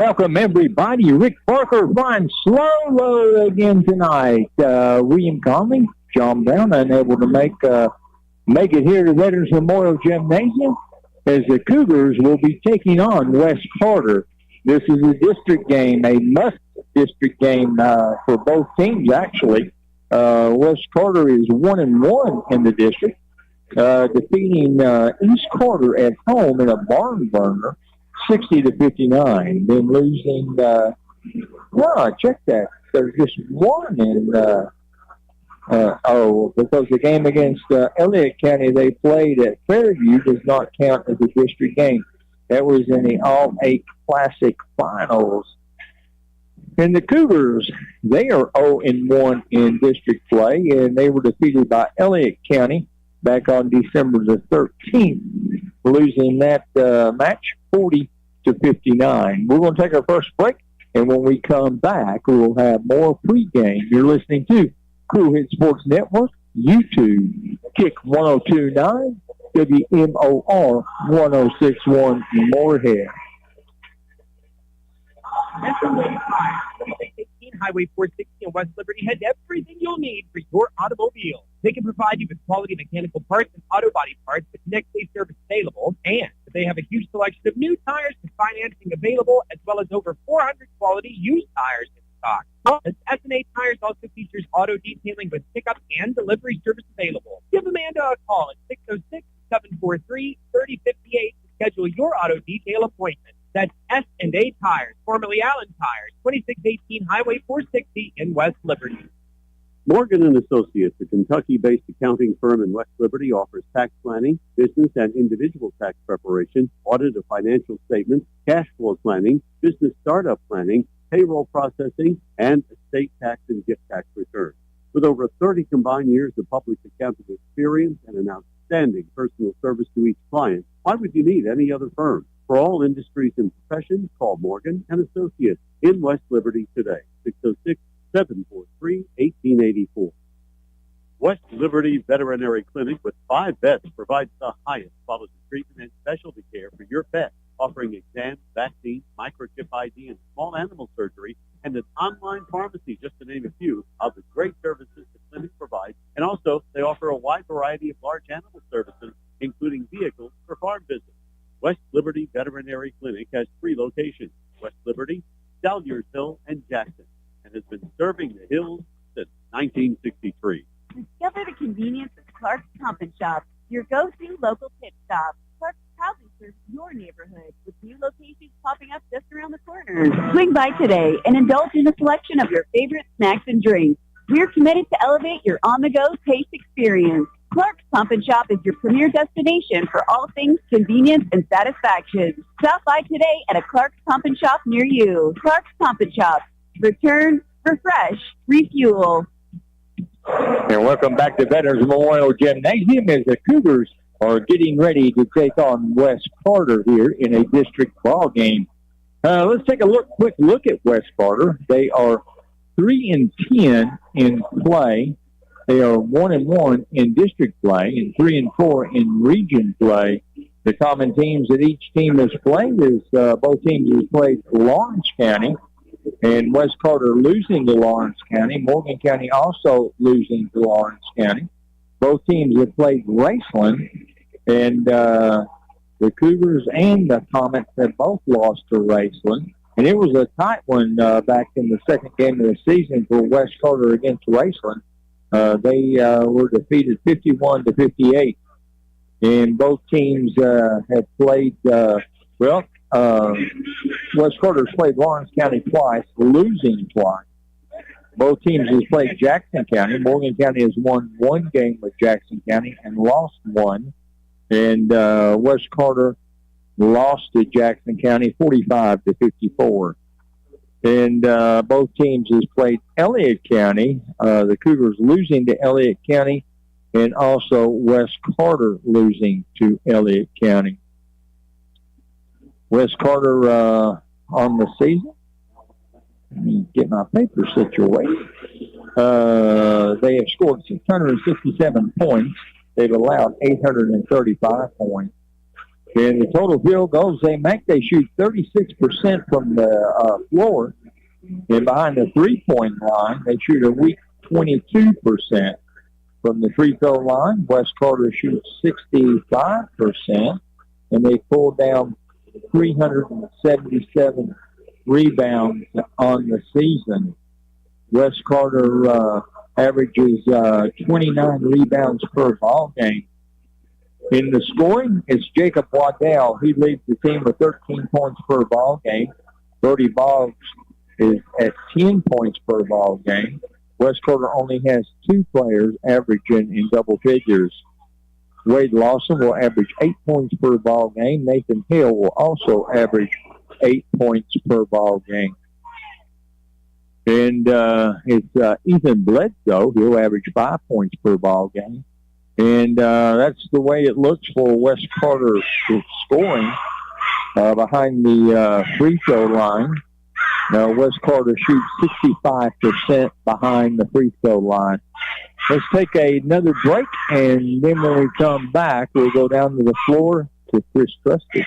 Welcome, everybody. Rick Parker flying slow again tonight. William Conley, John Brown, unable to make it here to Veterans Memorial Gymnasium as the Cougars will be taking on West Carter. This is a district game, a must-district game for both teams, actually. West Carter is 1-1 in the district, defeating East Carter at home in a barn burner, 60-59. Then losing, check that. There's just one in, because the game against Elliott County they played at Fairview does not count as a district game. That was in the All-8 Classic Finals. And the Cougars, they are 0-1 in district play, and they were defeated by Elliott County back on December the 13th, losing that match 40-59. We're going to take our first break, and when we come back, we'll have more pregame. You're listening to Kool Hit Sports Network, YouTube, Kick 102.9, WMOR 106.1 Moorhead. Highway 460 in West Liberty has everything you'll need for your automobile. They can provide you with quality mechanical parts and auto body parts with next-day service available, and they have a huge selection of new tires and financing available, as well as over 400 quality used tires in stock. Plus, S&A Tires also features auto detailing with pickup and delivery service available. Give Amanda a call at 606-743-3058 to schedule your auto detail appointment. That's S&A Tires, formerly Allen Tires, 2618 Highway 460 in West Liberty. Morgan & Associates, a Kentucky-based accounting firm in West Liberty, offers tax planning, business and individual tax preparation, audit of financial statements, cash flow planning, business startup planning, payroll processing, and estate tax and gift tax returns. With over 30 combined years of public accounting experience and an outstanding personal service to each client, why would you need any other firm? For all industries and professions, call Morgan & Associates in West Liberty today, 606-743-1884. West Liberty Veterinary Clinic with 5 vets provides the highest quality treatment and specialty care for your pet, offering exams, vaccines, microchip ID, and small animal surgery, and an online pharmacy, just to name a few of the great services the clinic provides. And also, they offer a wide variety of large animal services, including vehicles for farm visits. West Liberty Veterinary Clinic has 3 locations, West Liberty, Salliers Hill, and Jackson, and has been serving the hills since 1963. Discover the convenience of Clark's Pump and Shop, your go-to local pit stop. Clark's proudly serves your neighborhood with new locations popping up just around the corner. Swing by today and indulge in a selection of your favorite snacks and drinks. We're committed to elevate your on-the-go taste experience. Clark's Pump and Shop is your premier destination for all things convenience and satisfaction. Stop by today at a Clark's Pump and Shop near you. Clark's Pump and Shop. Return, refresh, refuel. And welcome back to Veterans Memorial Gymnasium as the Cougars are getting ready to take on West Carter here in a district ball game. Let's take a quick look at West Carter. They are 3-10 in play. They are 1-1 in district play and 3-4 in region play. The common teams that each team has played is both teams have played Lawrence County, and West Carter losing to Lawrence County. Morgan County also losing to Lawrence County. Both teams have played Raceland, and the Cougars and the Comets have both lost to Raceland. And it was a tight one back in the second game of the season for West Carter against Raceland. They were defeated 51-58, and both teams have played. West Carter's played Lawrence County twice, losing twice. Both teams have played Jackson County. Morgan County has won 1 game with Jackson County and lost 1, and West Carter lost to Jackson County 45-54. And both teams has played Elliott County, the Cougars losing to Elliott County, and also West Carter losing to Elliott County. West Carter on the season. Let me get my paper situated. They have scored 667 points. They've allowed 835 points. And the total field goals they shoot 36% from the floor. And behind the three-point line, they shoot a weak 22%. From the free throw line, West Carter shoots 65%. And they pull down 377 rebounds on the season. West Carter averages 29 rebounds per ball game. In the scoring, it's Jacob Waddell. He leads the team with 13 points per ball game. Brody Boggs is at 10 points per ball game. West Carter only has 2 players averaging in double figures. Wade Lawson will average 8 points per ball game. Nathan Hill will also average 8 points per ball game. And it's Ethan Bledsoe. He'll average 5 points per ball game. And that's the way it looks for West Carter scoring behind the free throw line. West Carter shoots 65% behind the free throw line. Let's take another break, and then when we come back, we'll go down to the floor to Chris Trusty.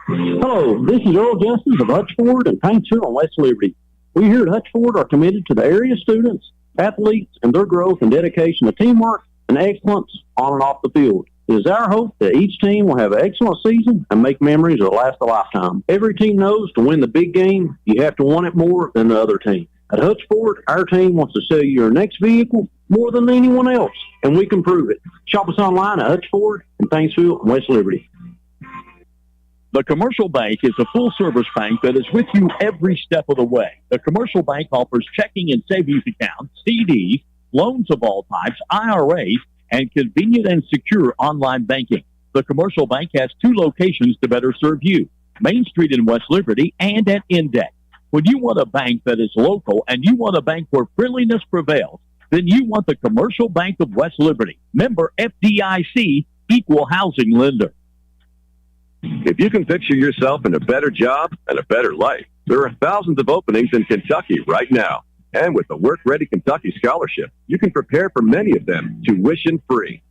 Hello, this is Earl Justice of Hutchford and Paintsville on West Liberty. We here at Hutchford are committed to the area students, athletes, and their growth and dedication to teamwork and excellence on and off the field. It is our hope that each team will have an excellent season and make memories that last a lifetime. Every team knows to win the big game, you have to want it more than the other team. At Hutchford, our team wants to sell you your next vehicle more than anyone else, and we can prove it. Shop us online at Hutchford and Paintsville and West Liberty. The Commercial Bank is a full-service bank that is with you every step of the way. The Commercial Bank offers checking and savings accounts, CDs, loans of all types, IRAs, and convenient and secure online banking. The Commercial Bank has 2 locations to better serve you, Main Street in West Liberty and at Index. When you want a bank that is local and you want a bank where friendliness prevails, then you want the Commercial Bank of West Liberty. Member FDIC, equal housing lender. If you can picture yourself in a better job and a better life, there are thousands of openings in Kentucky right now. And with the Work Ready Kentucky Scholarship, you can prepare for many of them tuition-free.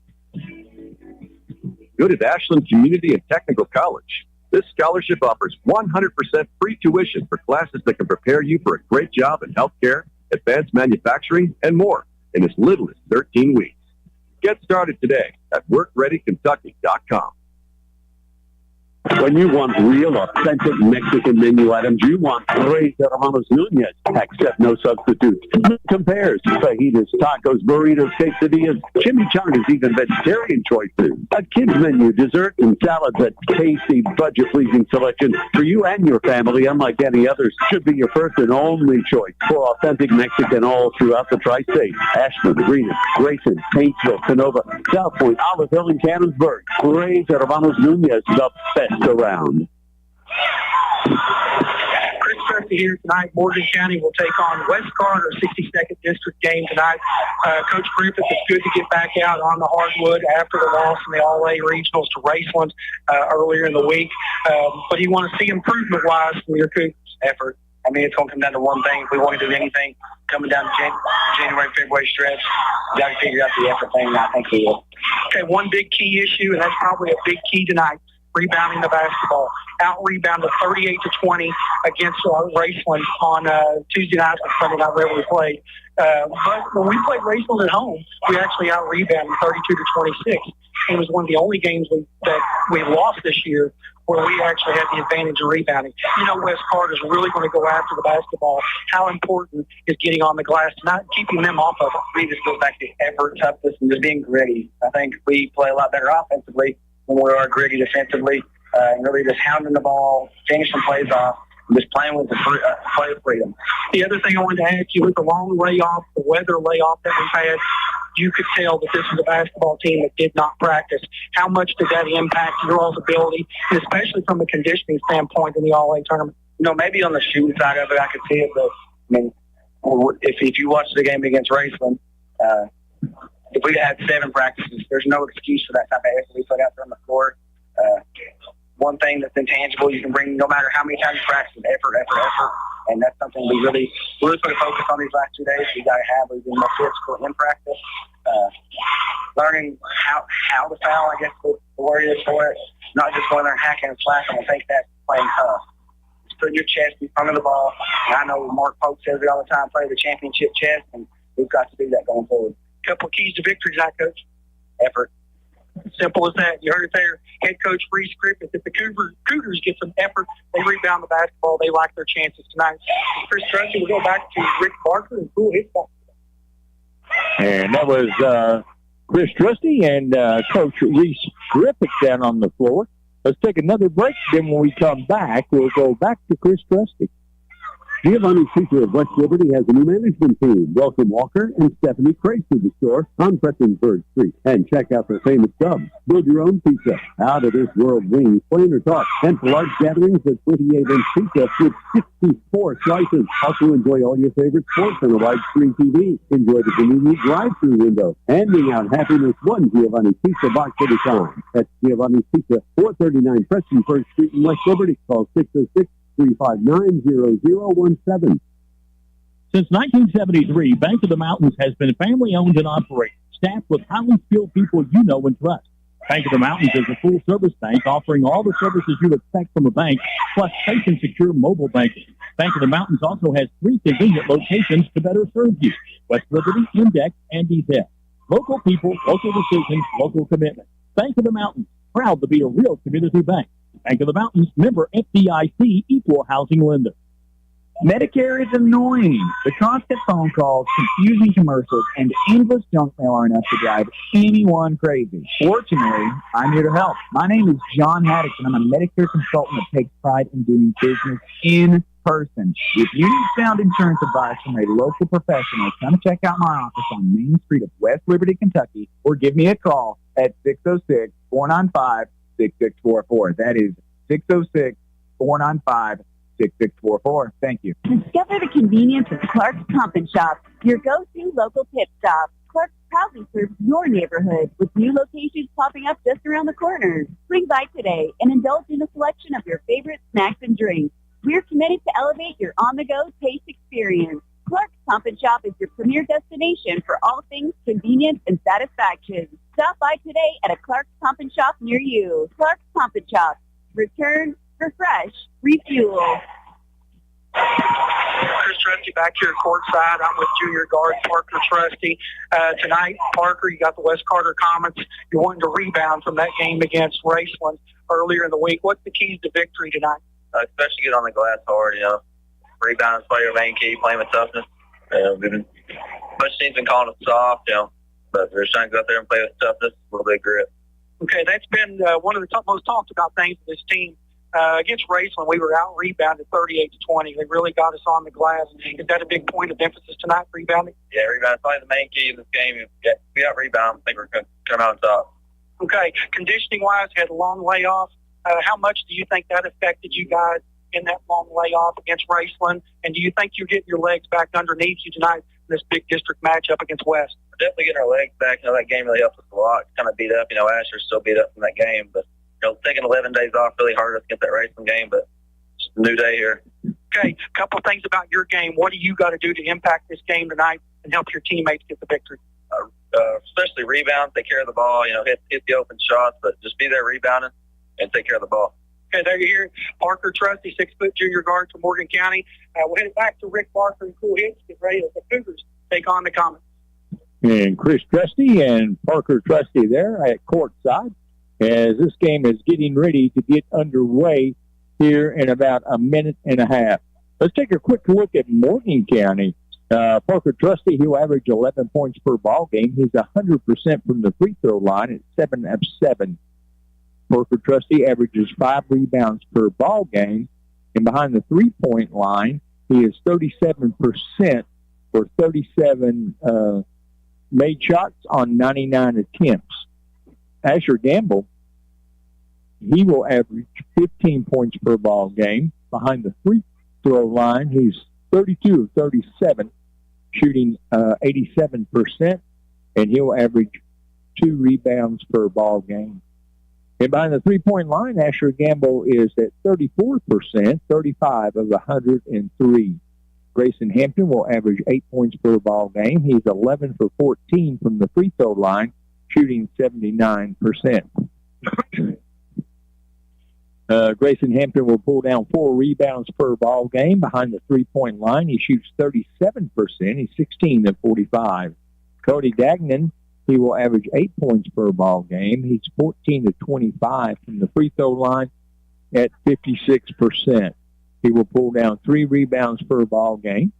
Go to Ashland Community and Technical College. This scholarship offers 100% free tuition for classes that can prepare you for a great job in healthcare, advanced manufacturing, and more in as little as 13 weeks. Get started today at WorkReadyKentucky.com. When you want real, authentic Mexican menu items, you want Reyes Hermanos Nunez. Accept no substitutes. Compares fajitas, tacos, burritos, quesadillas, chimichangas, even vegetarian choices. A kids menu, desserts, and salads at tasty, budget-pleasing selection for you and your family, unlike any others, should be your first and only choice for authentic Mexican all throughout the tri-state. Ashland, Reno, Grayson, Paintsville, Canova, South Point, Olive Hill, and Cannonsburg. Reyes Hermanos Nunez, the best around. Chris Trusty here tonight. Morgan County will take on West Carter, 62nd District game tonight. Coach Griffith, it's good to get back out on the hardwood after the loss in the All-A Regionals to Raceland earlier in the week. But you want to see improvement-wise from your Cougars' effort. I mean, it's going to come down to one thing. If we want to do anything coming down to January, February stretch, we got to figure out the effort thing, and I think we will. Okay, one big key issue, and that's probably a big key tonight. Rebounding the basketball. Out-rebounded 38-20 against Raceland on Tuesday night and Sunday night wherever we played. But when we played Raceland at home, we actually out-rebounded 32-26. It was one of the only games that we lost this year where we actually had the advantage of rebounding. You know, West Carter's really going to go after the basketball. How important is getting on the glass, not keeping them off of it? I think this goes back to effort, toughness, and just being gritty. I think we play a lot better offensively when we are gritty defensively, and really just hounding the ball, finishing plays off, and just playing with the play of freedom. The other thing I wanted to ask you, with the long layoff, the weather layoff that we've had, you could tell that this is a basketball team that did not practice. How much did that impact your all's ability, and especially from a conditioning standpoint in the All-A tournament? You know, maybe on the shooting side of it, I could see it, but, I mean, if you watch the game against Raceland, if we had 7 practices, there's no excuse for that type of effort we put out there on the floor. One thing that's intangible, you can bring no matter how many times you practice, effort. And that's something we really put a focus on these last 2 days. We got to have is more physical in practice, learning how to foul. I guess the word is for it, not just going there and hacking and slacking. I think that's playing tough. Just putting your chest in front of the ball. And I know Mark Polk says it all the time. Play the championship chest, and we've got to do that going forward. Couple of keys to victory tonight, Coach. Effort. Simple as that. You heard it there. Head coach Reese Griffith. If the Cougars get some effort, they rebound the basketball. They like their chances tonight. Chris Trusty, we'll go back to Rick Barker and Kool hits basketball. And that was Chris Trusty and Coach Reese Griffith down on the floor. Let's take another break. Then when we come back, we'll go back to Chris Trusty. Giovanni's Pizza of West Liberty has a new management team. Welcome Walker and Stephanie Crace to the store on Pretinsburg Street. And check out their famous subs. Build your own pizza. Out of this world wings, plain or tossed. And for large gatherings, a 28-inch pizza with 64 slices. Also enjoy all your favorite sports on a widescreen TV. Enjoy the convenient drive-thru window. Handing out happiness one Giovanni's Pizza box at a time. That's Giovanni's Pizza, 439 Pretinsburg Street in West Liberty. Call 606-359-0017. Since 1973, Bank of the Mountains has been family-owned and operated, staffed with highly skilled people you know and trust. Bank of the Mountains is a full-service bank offering all the services you expect from a bank, plus safe and secure mobile banking. Bank of the Mountains also has 3 convenient locations to better serve you: West Liberty, Index, and Detail. Local people, local decisions, local commitment. Bank of the Mountains, proud to be a real community bank. Bank of the Mountains, member FDIC, equal housing lender. Medicare is annoying. The constant phone calls, confusing commercials, and endless junk mail are enough to drive anyone crazy. Fortunately, I'm here to help. My name is John Haddock, and I'm a Medicare consultant that takes pride in doing business in person. If you need sound insurance advice from a local professional, come check out my office on Main Street of West Liberty, Kentucky, or give me a call at 606-495-6644. That is 606-495-6644. Thank you. Discover the convenience of Clark's Pump and Shop, your go-to local pit stop. Clark's proudly serves your neighborhood with new locations popping up just around the corner. Swing by today and indulge in a selection of your favorite snacks and drinks. We're committed to elevate your on-the-go taste experience. Clark's Pump and Shop is your premier destination for all things convenience and satisfaction. Stop by today at a Clark's Pump and Shop near you. Clark's Pump and Shop. Return, refresh, refuel. Chris Trusty back here courtside. I'm with junior guard Parker Trusty. Tonight, Parker, you got the West Carter Comets. You're wanting to rebound from that game against Raceland earlier in the week. What's the keys to victory tonight? Especially get on the glass hard, Rebound is player of main key, playing with toughness. Most teams been calling us soft, but we're just trying to go out there and play with toughness, a little bit of grit. Okay, that's been one of the most talked about things of this team. Against Raceland, we were out rebounded 38-20. They really got us on the glass. Is that a big point of emphasis tonight, rebounding? Yeah, rebound is probably the main key in this game. If we out rebound, I think we're going to come out on top. Okay, conditioning-wise, you had a long layoff. How much do you think that affected you guys in that long layoff against Raceland? And do you think you're getting your legs back underneath you tonight in this big district matchup against West? We're definitely getting our legs back. That game really helped us a lot. Kind of beat up. Asher's still beat up from that game, but taking 11 days off really hard us to get that Raceland game, but it's a new day here. Okay, a couple of things about your game. What do you got to do to impact this game tonight and help your teammates get the victory? Especially rebound, take care of the ball, hit the open shots, but just be there rebounding and take care of the ball. Okay, there you hear Parker Trusty, 6-foot junior guard from Morgan County. We'll head back to Rick Barker and Kool Hicks. Get ready as the Cougars take on the Comets. And Chris Trusty and Parker Trusty there at courtside as this game is getting ready to get underway here in about a minute and a half. Let's take a quick look at Morgan County. Parker Trusty, he'll average 11 points per ball game. He's 100% from the free throw line at 7 of 7. Parker Trusty averages 5 rebounds per ball game. And behind the three-point line, he is 37% for 37 made shots on 99 attempts. Asher Gamble, he will average 15 points per ball game. Behind the free throw line, he's 32 of 37, shooting 87%, and he'll average 2 rebounds per ball game. And behind the three-point line, Asher Gamble is at 34%, 35 of 103. Grayson Hampton will average 8 points per ball game. He's 11 for 14 from the free throw line, shooting 79%. Grayson Hampton will pull down 4 rebounds per ball game. Behind the three-point line, he shoots 37%. He's 16 of 45. Cody Dagnan, he will average 8 points per ball game. He's 14 to 25 from the free throw line at 56%. He will pull down 3 rebounds per ball game.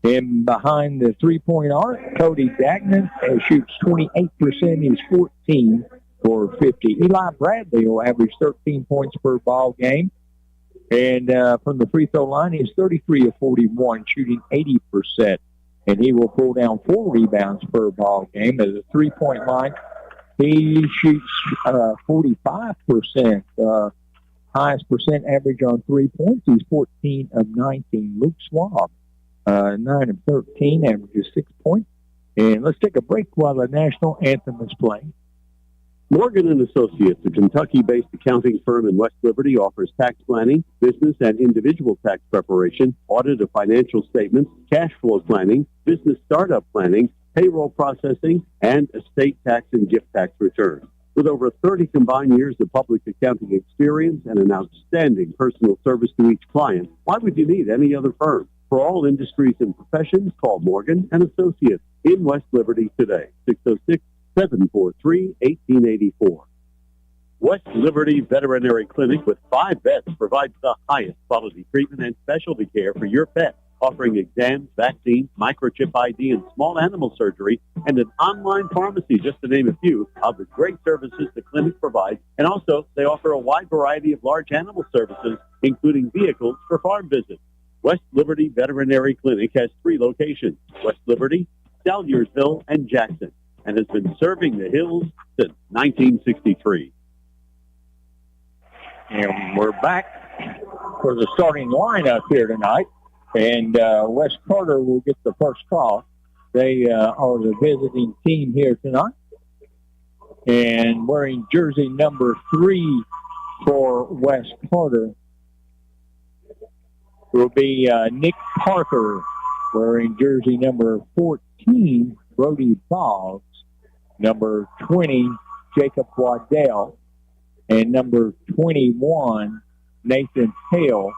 And behind the three-point arc, Cody Dagnan shoots 28%. He's 14 for 50. Eli Bradley will average 13 points per ball game. And from the free throw line, he's 33 of 41, shooting 80%. And he will pull down 4 rebounds per ball game. At the three-point line, he shoots 45%. Highest percent average on 3 points. He's 14 of 19. Luke Schwab, 9 of 13, averages 6 points. And let's take a break while the national anthem is playing. Morgan & Associates, a Kentucky-based accounting firm in West Liberty, offers tax planning, business and individual tax preparation, audit of financial statements, cash flow planning, business startup planning, payroll processing, and estate tax and gift tax returns. With over 30 combined years of public accounting experience and an outstanding personal service to each client, why would you need any other firm? For all industries and professions, call Morgan & Associates in West Liberty today, 606-743-1884. West Liberty Veterinary Clinic with 5 vets provides the highest quality treatment and specialty care for your pet, offering exams, vaccines, microchip ID, and small animal surgery, and an online pharmacy, just to name a few, of the great services the clinic provides. And also, they offer a wide variety of large animal services, including vehicles for farm visits. West Liberty Veterinary Clinic has 3 locations, West Liberty, Salyersville, and Jackson, and has been serving the hills since 1963. And we're back for the starting lineup here tonight. And Wes Carter will get the first call. They are the visiting team here tonight. And wearing jersey number 3 for Wes Carter will be Nick Parker. Wearing jersey number 14, Brody Boggs. Number 20, Jacob Waddell. And number 21, Nathan Hale.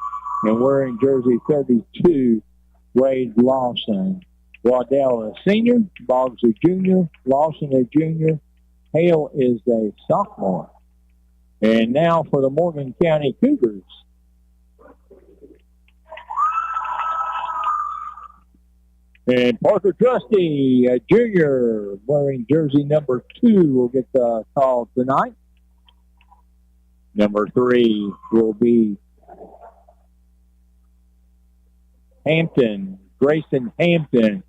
And wearing jersey 32, Wade Lawson. Waddell a senior, Boggs a junior, Lawson a junior, Hale is a sophomore. And now for the Morgan County Cougars. And Parker Trusty, a junior, wearing jersey number 2, will get the call tonight. Number 3 will be Hampton, Grayson Hampton.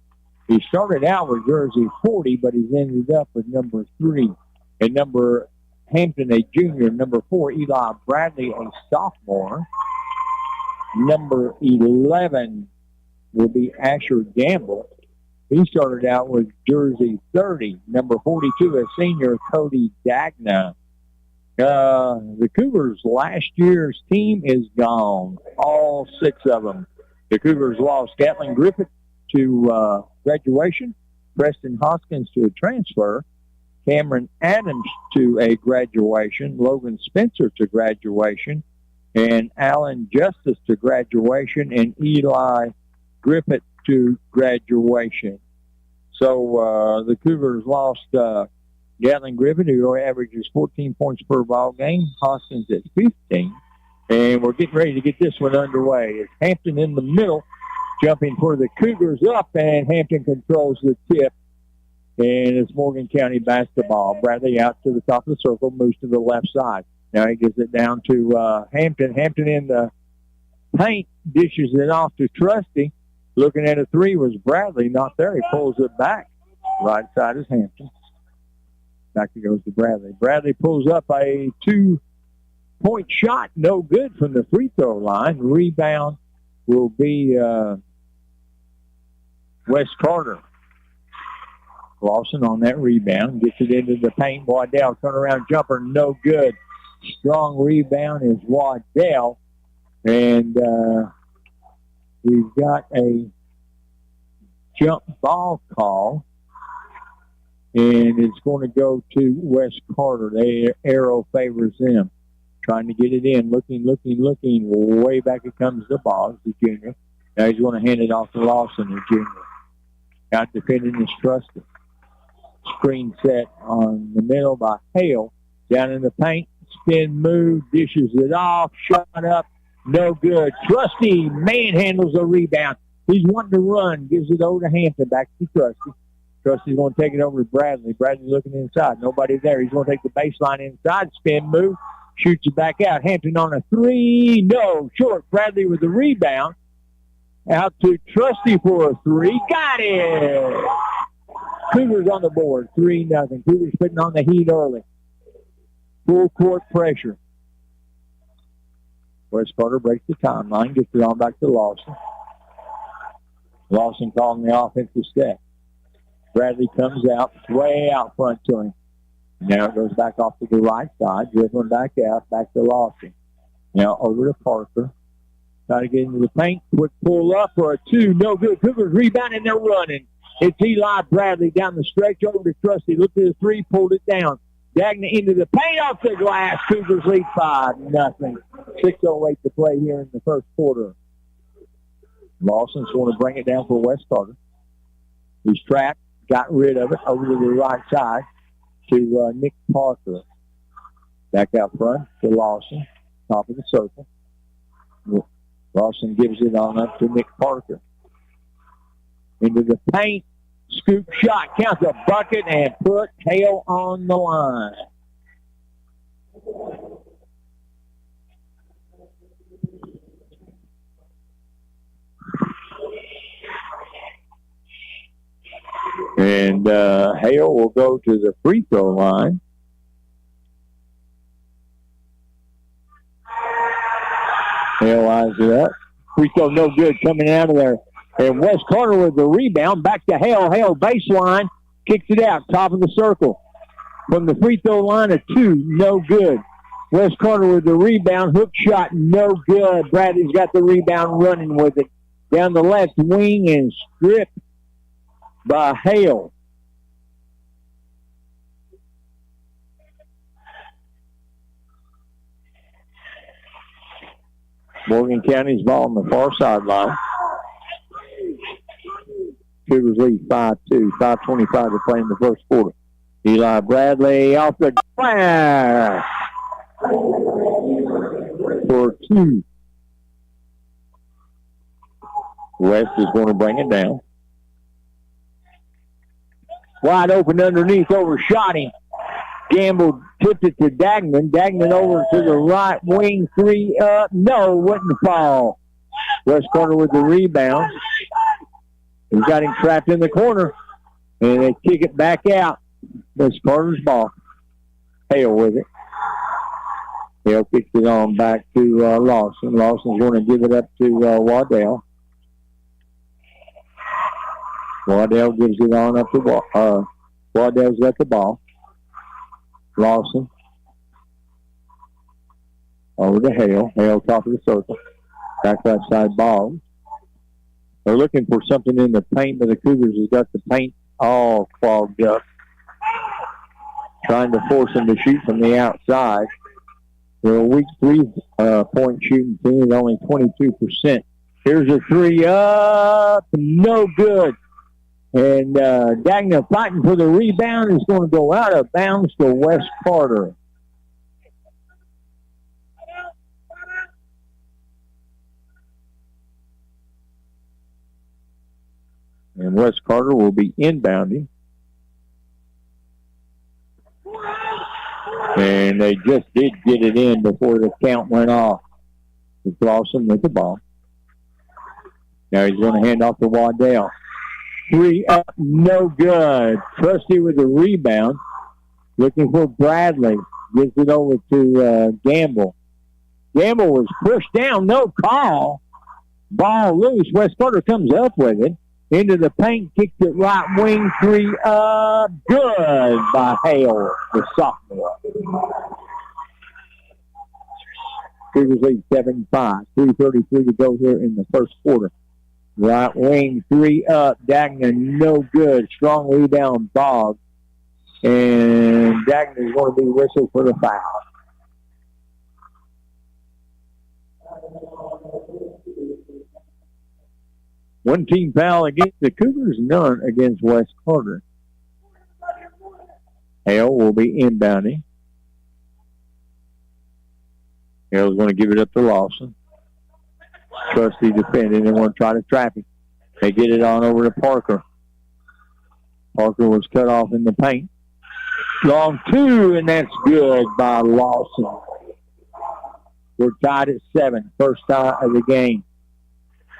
He started out with jersey 40, but he's ended up with number 3. And number Hampton, a junior. Number 4, Eli Bradley, a sophomore. Number 11 will be Asher Gamble. He started out with jersey 30. Number 42, a senior, Cody Dagna. The Cougars' last year's team is gone, all 6 of them. The Cougars lost Gatlin Griffith to graduation, Preston Hoskins to a transfer, Cameron Adams to a graduation, Logan Spencer to graduation, and Alan Justice to graduation, and Eli Griffith to graduation. So the Cougars lost Gatlin Griffith, who averages 14 points per ball game, Hoskins at 15. And we're getting ready to get this one underway. It's Hampton in the middle, jumping for the Cougars up, and Hampton controls the tip. And it's Morgan County basketball. Bradley out to the top of the circle, moves to the left side. Now he gives it down to Hampton. Hampton in the paint, dishes it off to Trusty. Looking at a 3 was Bradley. Not there. He pulls it back. Right side is Hampton. Back it goes to Bradley. Bradley pulls up a 2-point shot. No good from the free throw line. Rebound will be Wes Carter. Lawson on that rebound. Gets it into the paint. Waddell turnaround jumper. No good. Strong rebound is Waddell. And we've got a jump ball call. And it's going to go to West Carter. The arrow favors them. Trying to get it in. Looking. Way back it comes the ball. The junior. Now he's going to hand it off to Lawson, the junior. Out defending is Trusty. Screen set on the middle by Hale. Down in the paint. Spin move. Dishes it off. Shot up. No good. Trusty manhandles the rebound. He's wanting to run. Gives it over to Hampton. Back to Trusty. Trusty's going to take it over to Bradley. Bradley looking inside. Nobody there. He's going to take the baseline inside. Spin move. Shoots it back out. Hampton on a three. No. Short. Bradley with the rebound. Out to Trusty for a three. Got it. Cougars on the board. 3-0. Cougars putting on the heat early. Full court pressure. West Carter breaks the timeline. Gets it on back to Lawson. Lawson calling the offensive step. Bradley comes out, way out front to him. Now it goes back off to the right side, dribbling back out, back to Lawson. Now over to Parker. Try to get into the paint. Quick pull up for a two. No good. Cougars rebounding. They're running. It's Eli Bradley down the stretch over to Trusty. Looked at the three, pulled it down. Dagna into the paint, off the glass. Cougars lead 5-0. 6:08 to play here in the first quarter. Lawson's going to bring it down for West Carter. He's trapped. Got rid of it over to the right side to Nick Parker. Back out front to Lawson, top of the circle. Lawson gives it on up to Nick Parker. Into the paint, scoop shot, counts a bucket, and put Hale on the line. And Hale will go to the free throw line. Hale eyes it up. Free throw no good coming out of there. And West Carter with the rebound. Back to Hale. Hale baseline. Kicks it out. Top of the circle. From the free throw line, a two. No good. West Carter with the rebound. Hook shot. No good. Bradley's got the rebound running with it. Down the left wing and stripped by Hale. Morgan County's ball on the far sideline. Cougars lead 5-2. 5:25 to play in the first quarter. Eli Bradley off the glass for two. West is going to bring it down. Wide open underneath, overshot him. Gamble tipped it to Dagnan. Dagnan over to the right wing, three up. No, wouldn't fall. West Carter with the rebound. He's got him trapped in the corner, and they kick it back out. West Carter's ball. Hale with it. Hale kicks it on back to Lawson. Lawson's going to give it up to Waddell. Waddell gives it on up to Waddell's got the ball. Lawson. Over to Hale. Hale top of the circle. Back right side ball. They're looking for something in the paint, but the Cougars has got the paint all clogged up. Trying to force them to shoot from the outside. They're a weak three-point shooting team, only 22%. Here's a three up. No good. And Dagna fighting for the rebound is going to go out of bounds to West Carter. And West Carter will be inbounding. And they just did get it in before the count went off. It's Lawson with the ball. Now he's going to hand off to Waddell. Three up, no good. Trusty with the rebound. Looking for Bradley. Gives it over to Gamble. Gamble was pushed down, no call. Ball loose. West Carter comes up with it. Into the paint, kicks it right wing, three up. Good by Hale, the sophomore. Cougars lead 7-5. 3:33 to go here in the first quarter. Right wing, 3 up. Dagna, no good. Strong rebound, Boggs. And Dagna is going to be whistled for the foul. One team foul against the Cougars, none against West Carter. Hale will be inbounding. Hale's going to give it up to Lawson. Trustee defending. They want to try to trap him. They get it on over to Parker. Parker was cut off in the paint. Long 2, and that's good by Lawson. We're tied at 7. First tie of the game.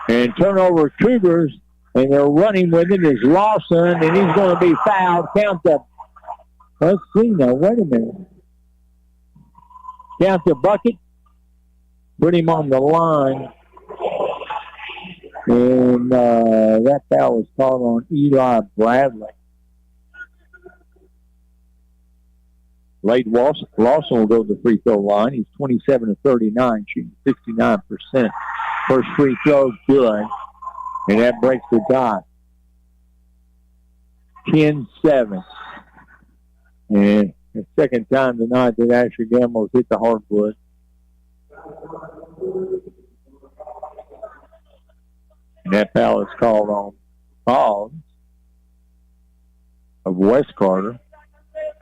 And turnover Cougars, and they're running with it is Lawson, and he's going to be fouled. Count the, let's see now, wait a minute. Count the bucket. Put him on the line. And that foul was called on Eli Bradley. Lade Lawson will go to the free throw line. He's 27 of 39, shooting 69%. First free throw, good. And that breaks the tie. 10-7. And the second time tonight that Asher Gamble's hit the hardwood. And that foul is called on Boggs of West Carter.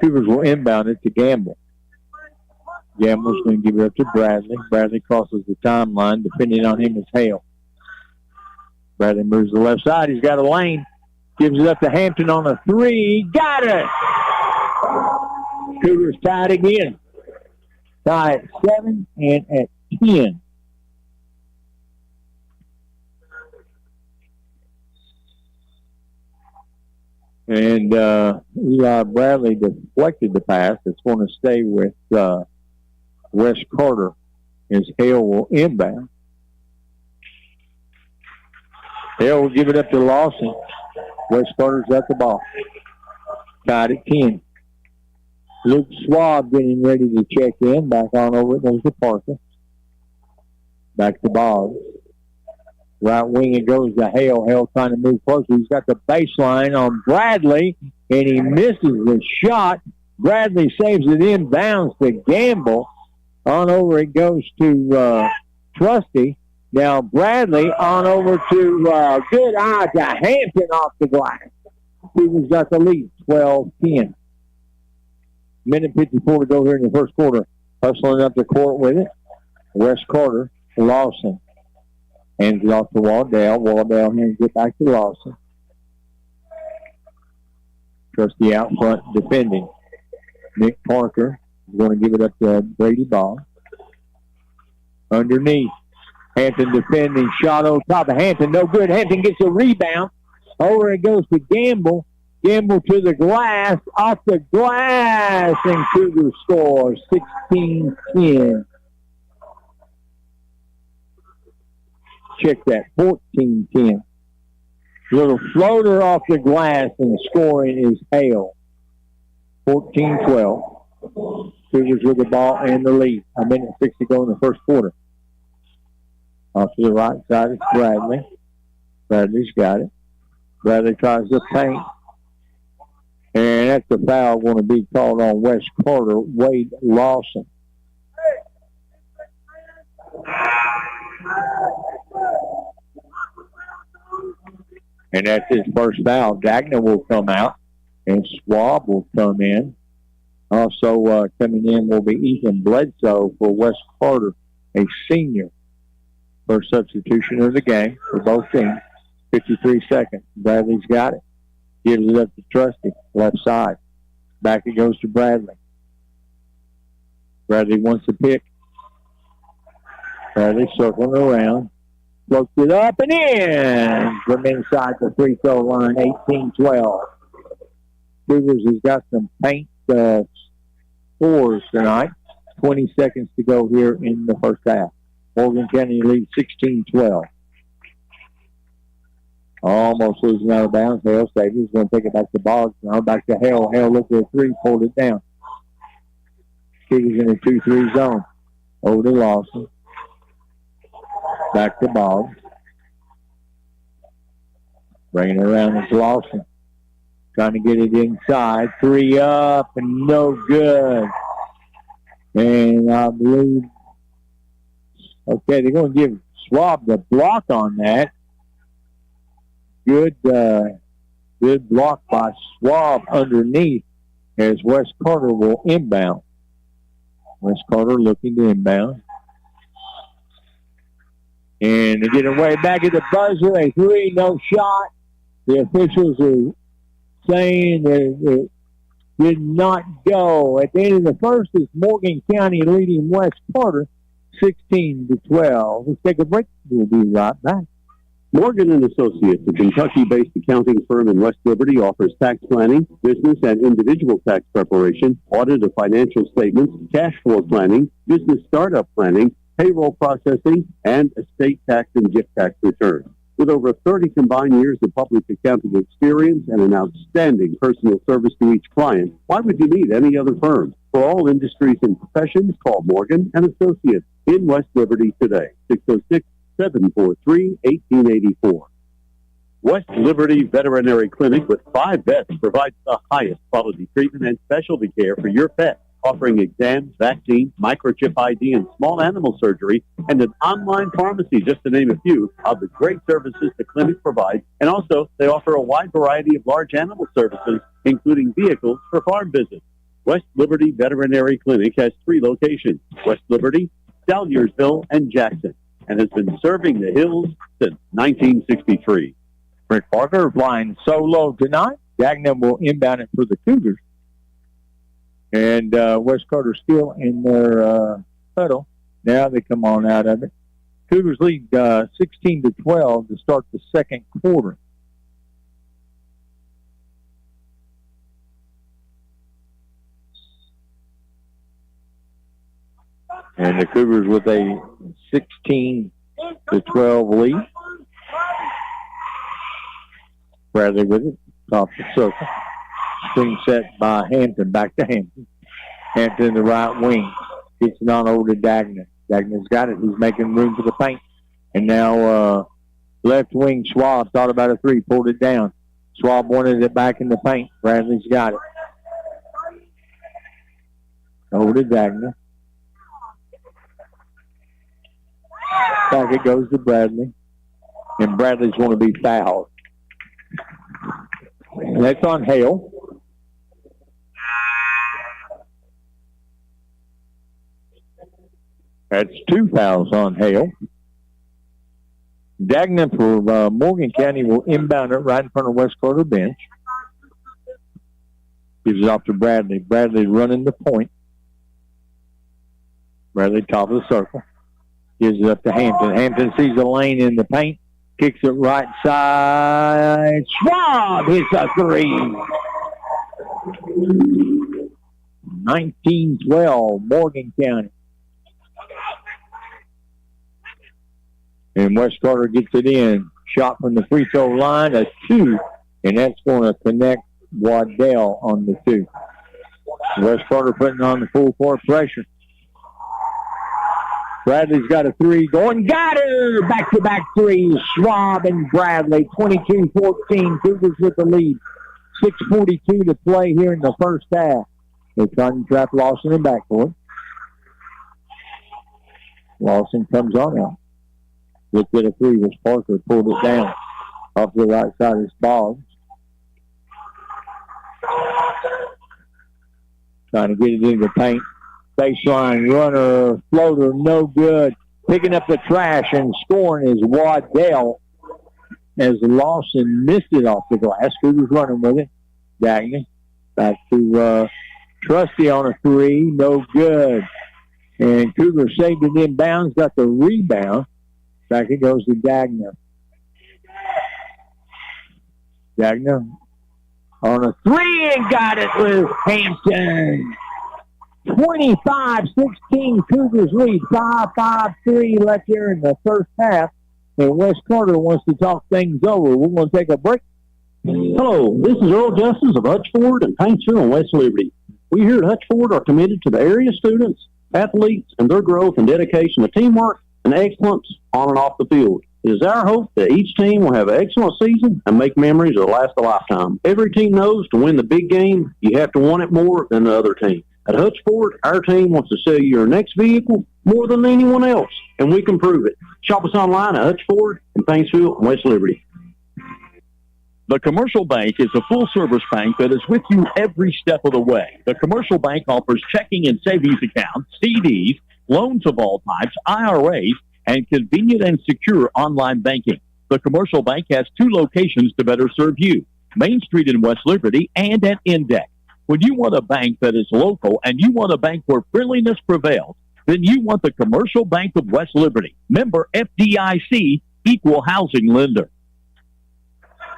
Cougars will inbound it to Gamble. Gamble's going to give it up to Bradley. Bradley crosses the timeline. Depending on him is Hale. Bradley moves to the left side. He's got a lane. Gives it up to Hampton on a 3. Got it! Cougars tied again. Tie at 7 and at 10. And Eli Bradley deflected the pass. It's going to stay with West Carter as Hale will inbound. Hale will give it up to Lawson. West Carter's at the ball. Tied at 10. Luke Schwab getting ready to check in. Back on over. It goes to Parker. Back to Boggs. Right wing, it goes to Hale. Hale trying to move closer. He's got the baseline on Bradley, and he misses the shot. Bradley saves it inbounds to Gamble. On over it goes to Trusty. Now Bradley on over to good eye to Hampton off the glass. Stevens got the lead, 12-10. Minute 54 to go here in the first quarter. Hustling up the court with it. West Carter, Lawson. Hands it off to Waddell. Waddell hands it back to Lawson. Trusty out front defending. Nick Parker is going to give it up to Brady Ball. Underneath. Hampton defending. Shot on top of Hampton. No good. Hampton gets a rebound. Over it goes to Gamble. Gamble to the glass. Off the glass. And Cougar scores 16-10. Check that, 14-10. Little floater off the glass, and the scoring is Hale. 14-12. Cougars with the ball and the lead. A minute 6 to go in the first quarter. Off to the right side, it's Bradley. Bradley's got it. Bradley tries to paint. And that's the foul going to be called on West Carter, Wade Lawson. And that's his first foul. Dagna will come out, and Schwab will come in. Also coming in will be Ethan Bledsoe for West Carter, a senior. First substitution of the game for both teams. 53 seconds. Bradley's got it. Gives it up to Trusty, left side. Back it goes to Bradley. Bradley wants to pick. Bradley circling around. Floats it up and in from inside the free throw line, 18-12. Cougars has got some paint scores tonight. 20 seconds to go here in the first half. Morgan County leads 16-12. Almost losing out of bounds. Hale Stadium is going to take it back to Boggs. Now back to Hale. Hale looked at a 3, pulled it down. Cougars in a 2-3 zone. Over to Lawson. Back to Boggs. Bringing it around is Lawson. Trying to get it inside. 3 up and no good. And I believe, okay, they're going to give Schwab the block on that. Good block by Schwab underneath as Wes Carter will inbound. Wes Carter looking to inbound. And they get away back at the buzzer. A 3, no shot. The officials are saying that it did not go. At the end of the first, it's Morgan County leading Wes Carter 16-12. Let's take a break. We'll be right back. Morgan & Associates, a Kentucky-based accounting firm in West Liberty, offers tax planning, business and individual tax preparation, audit of financial statements, cash flow planning, business startup planning, payroll processing, and estate tax and gift tax returns. With over 30 combined years of public accounting experience and an outstanding personal service to each client, why would you need any other firm? For all industries and professions, call Morgan & Associates in West Liberty today, 606-743-1884. West Liberty Veterinary Clinic with 5 vets provides the highest quality treatment and specialty care for your pet, offering exams, vaccines, microchip ID, and small animal surgery, and an online pharmacy, just to name a few of the great services the clinic provides. And also, they offer a wide variety of large animal services, including vehicles for farm visits. West Liberty Veterinary Clinic has 3 locations: West Liberty, Salyersville, and Jackson, and has been serving the Hills since 1963. Rick Parker flying solo tonight. Gagnon will inbound it for the Cougars. And Wes Carter still in their huddle. Now they come on out of it. Cougars lead 16-12 to start the second quarter. And the Cougars with a 16-12 lead. Bradley with it, top the circle. Screen set by Hampton, back to Hampton. Hampton in the right wing. Gets it on over to Dagnan. Dagnan's got it. He's making room for the paint. And now left wing Schwab thought about a 3, pulled it down. Schwab wanted it back in the paint. Bradley's got it. Over to Dagnan. Back it goes to Bradley. And Bradley's going to be fouled. And that's on Hale. That's 2 fouls on Hale. Dagnan for Morgan County will inbound it right in front of West Carter bench. Gives it off to Bradley. Bradley running the point. Bradley top of the circle. Gives it up to Hampton. Hampton sees the lane in the paint. Kicks it right side. Schwab hits a 3. 19-12, Morgan County. And West Carter gets it in. Shot from the free throw line, a 2. And that's going to connect Waddell on the 2. West Carter putting on the full court pressure. Bradley's got a 3 going. Got her! Back-to-back 3s. Schwab and Bradley. 22-14. Cougars with the lead. 6:42 to play here in the first half. They're trying to trap Lawson in backcourt. Lawson comes on out. Looked at a 3 was Parker. Pulled it down. Off the right side is Boggs. Trying to get it into the paint. Baseline runner, floater, no good. Picking up the trash and scoring is Waddell as Lawson missed it off the glass. Cougars running with it. Dagnan back to Trusty on a 3, no good. And Cougars saved it in bounds, got the rebound. Back it goes to Dagnan. Dagnan on a 3 and got it with Hampton. 25-16 Cougars lead. 5-5-3 left here in the first half. And Wes Carter wants to talk things over. We're going to take a break. Hello, this is Earl Justice of Hutchford and Paintsville and West Liberty. We here at Hutchford are committed to the area students, athletes, and their growth and dedication to teamwork, and excellence on and off the field. It is our hope that each team will have an excellent season and make memories that last a lifetime. Every team knows to win the big game, you have to want it more than the other team. At Hutch Ford, our team wants to sell you your next vehicle more than anyone else, and we can prove it. Shop us online at Hutch Ford in Paintsville and West Liberty. The Commercial Bank is a full-service bank that is with you every step of the way. The Commercial Bank offers checking and savings accounts, CDs, loans of all types, IRAs, and convenient and secure online banking. The Commercial Bank has 2 locations to better serve you, Main Street in West Liberty and at Index. When you want a bank that is local and you want a bank where friendliness prevails, then you want the Commercial Bank of West Liberty. Member FDIC, equal housing lender.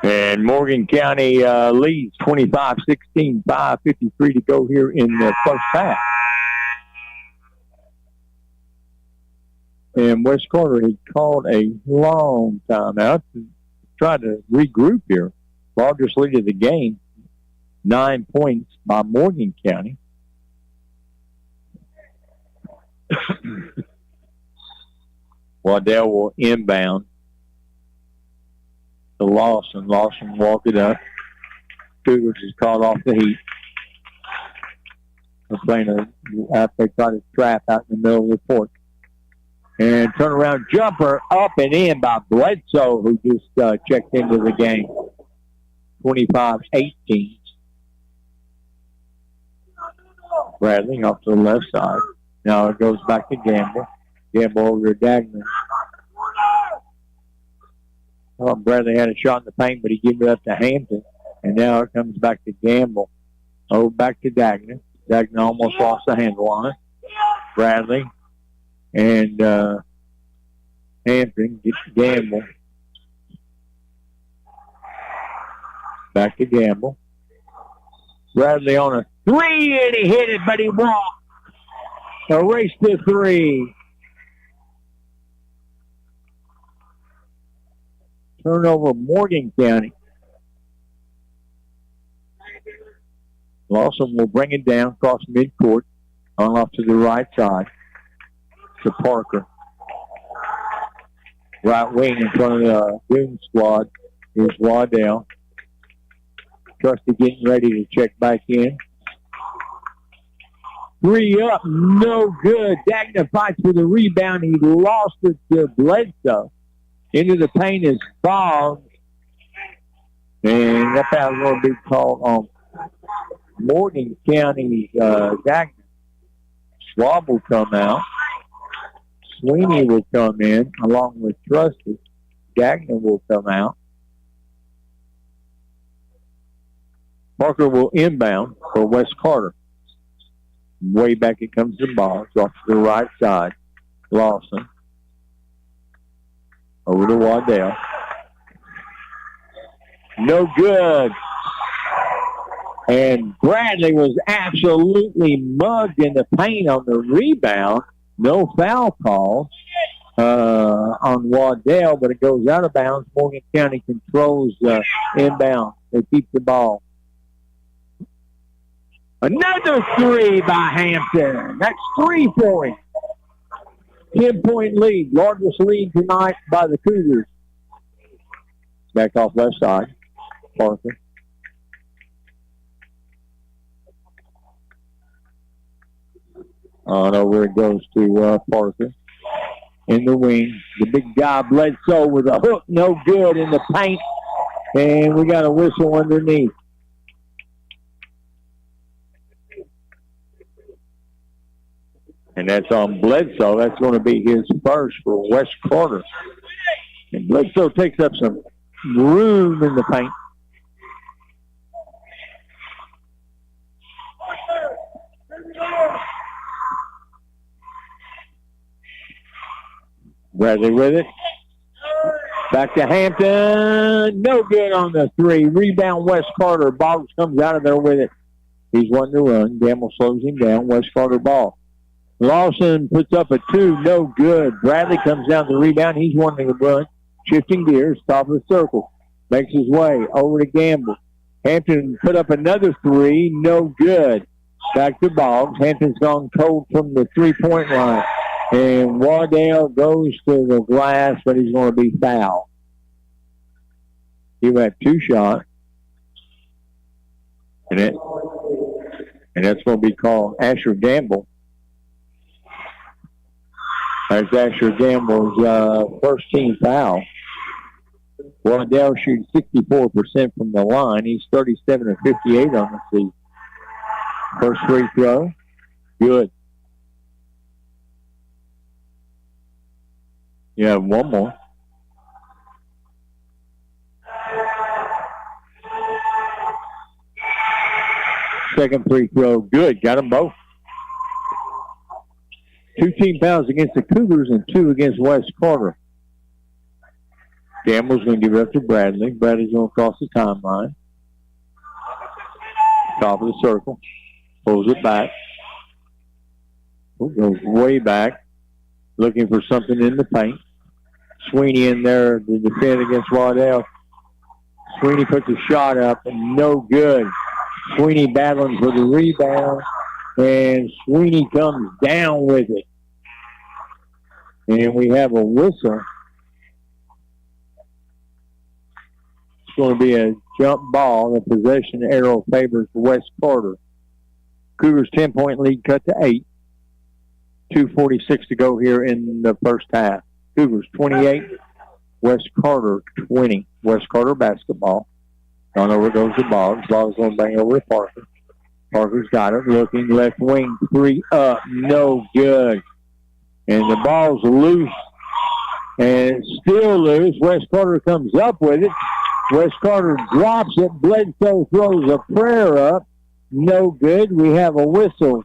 And Morgan County leads 25-16, 5:53 to go here in the first half. And West Carter had called a long time out to try to regroup here. Largest lead of the game, 9 points by Morgan County. Waddell will inbound to Lawson. Lawson walked it up. Cougars is caught off the heat. They're playing they try to trap out in the middle of the court. And turnaround jumper up and in by Bledsoe, who just checked into the game. 25-18. Bradley off to the left side. Now it goes back to Gamble. Gamble over to Dagner. Oh, Bradley had a shot in the paint, but he gave it up to Hampton. And now it comes back to Gamble. Oh, back to Dagner. Dagner almost lost the handle on it. Bradley and Hampton gets Gamble. Back to Gamble. Bradley on a 3, and he hit it, but he walked. A race to 3. Turnover, Morgan County. Lawson will bring it down across midcourt, on off to the right side to Parker. Right wing in front of the Boone squad is Waddell. Trusty getting ready to check back in. 3 up, no good. Dagner fights for the rebound. He lost it to Bledsoe. Into the paint is Boggs. And that foul is going to be called on Morgan County's Dagner. Schwab will come out. Sweeney will come in along with Trusty. Dagner will come out. Parker will inbound for West Carter. Way back it comes to Boggs off to the right side. Lawson. Over to Waddell. No good. And Bradley was absolutely mugged in the paint on the rebound. No foul call on Waddell, but it goes out of bounds. Morgan County controls inbound. They keep the ball. Another 3 by Hampton. That's 3 for him. 10-point lead. Largest lead tonight by the Cougars. Back off left side. Parker. On over it goes to Parker. In the wing. The big guy Bledsoe with a hook. No good in the paint. And we got a whistle underneath. And that's on Bledsoe. That's going to be his first for West Carter. And Bledsoe takes up some room in the paint. Bradley with it. Back to Hampton. No good on the 3. Rebound West Carter. Boggs comes out of there with it. He's wanting to run. Gamble slows him down. West Carter ball. Lawson puts up a 2, no good. Bradley comes down the rebound. He's wanting to run. Shifting gears, top of the circle. Makes his way over to Gamble. Hampton put up another 3, no good. Back to Boggs. Hampton's gone cold from the 3-point line. And Waddell goes to the glass, but he's going to be fouled. He had 2 shots. And that's going to be called Asher Gamble. That's Asher Gamble's first team foul. Waddell shoots 64% from the line. He's 37 of 58 on the season. First free throw. Good. You have one more. Second free throw. Good. Got them both. 2 team fouls against the Cougars and 2 against West Carter. Gamble's going to give it up to Bradley. Bradley's going to cross the timeline. Top of the circle. Pulls it back. Goes way back. Looking for something in the paint. Sweeney in there to defend against Waddell. Sweeney puts a shot up and no good. Sweeney battling for the rebound. And Sweeney comes down with it. And we have a whistle. It's going to be a jump ball. The possession arrow favors West Carter. Cougars 10-point lead cut to 8. 2:46 to go here in the first half. Cougars 28, West Carter 20. West Carter basketball. On over goes the ball. The ball is going to bang over to Parker. Parker's got it. Looking left wing. 3 up. No good. And the ball's loose. And it's still loose. West Carter comes up with it. West Carter drops it. Bledsoe throws a prayer up. No good. We have a whistle.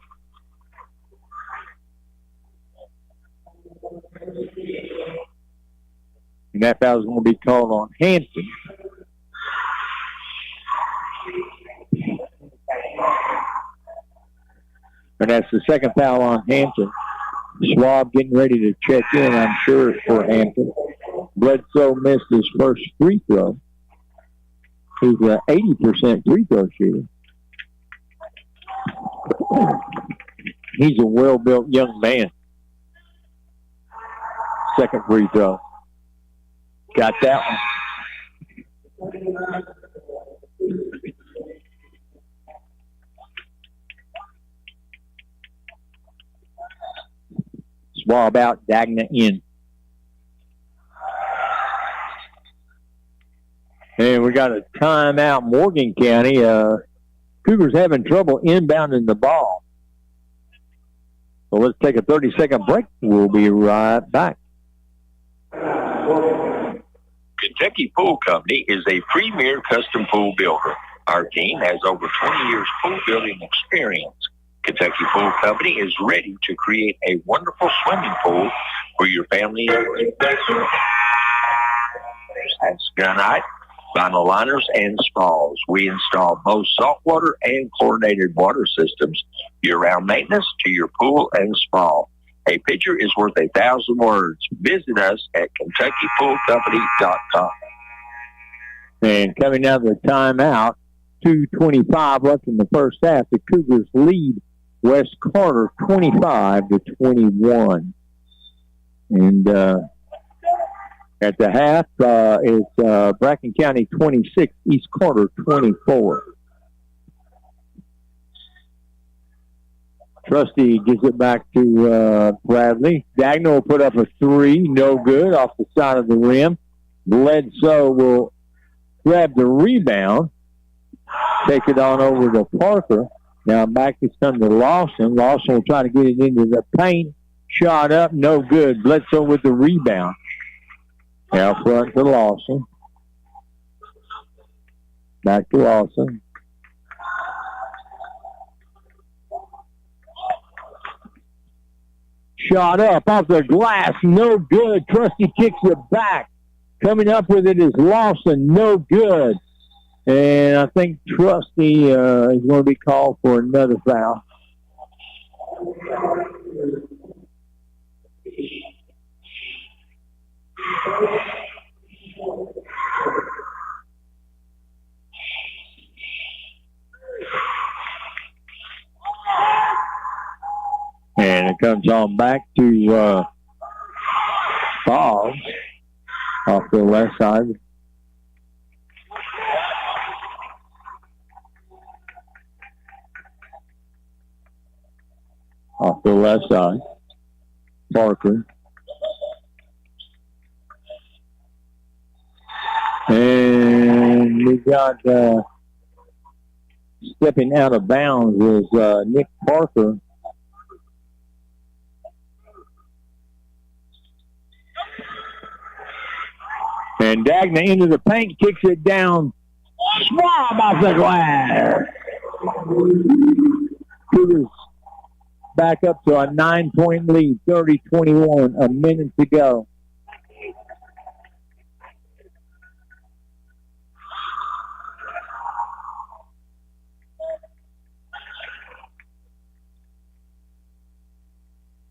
And that foul is going to be called on Hampton. And that's the second foul on Hampton. Schwab getting ready to check in, I'm sure, for Hampton. Bledsoe missed his first free throw. He's an 80% free throw shooter. He's a well-built young man. Second free throw. Got that one. Swab out, Dagna in. And we got a timeout, Morgan County. Cougars having trouble inbounding the ball. So let's take a 30-second break. We'll be right back. Kentucky Pool Company is a premier custom pool builder. Our team has over 20 years pool building experience. Kentucky Pool Company is ready to create a wonderful swimming pool for your family. That's granite, vinyl liners, and spas. We install both saltwater and chlorinated water systems, year-round maintenance to your pool and spa. A picture is worth 1,000 words. Visit us at KentuckyPoolCompany.com. And coming out of the timeout, 2:25 left in the first half. The Cougars lead West Carter 25-21. And at the half, it's Bracken County 26, East Carter 24. Trusty gives it back to Bradley. Dagna will put up a 3, no good, off the side of the rim. Bledsoe will grab the rebound, take it on over to Parker. Now back it's done to Lawson. Lawson will try to get it into the paint. Shot up, no good. Bledsoe with the rebound. Now front to Lawson. Back to Lawson. Shot up off the glass, no good. Trusty kicks it back. Coming up with it is Lawson, no good. And I think Trusty is going to be called for another foul. And Comes on back to Boggs off the left side. Off the left side. Parker. And we got stepping out of bounds is Nick Parker. And Dagna into the paint, kicks it down. Schwab off the glass. Cougars back up to a 9-point lead, 30-21, a minute to go.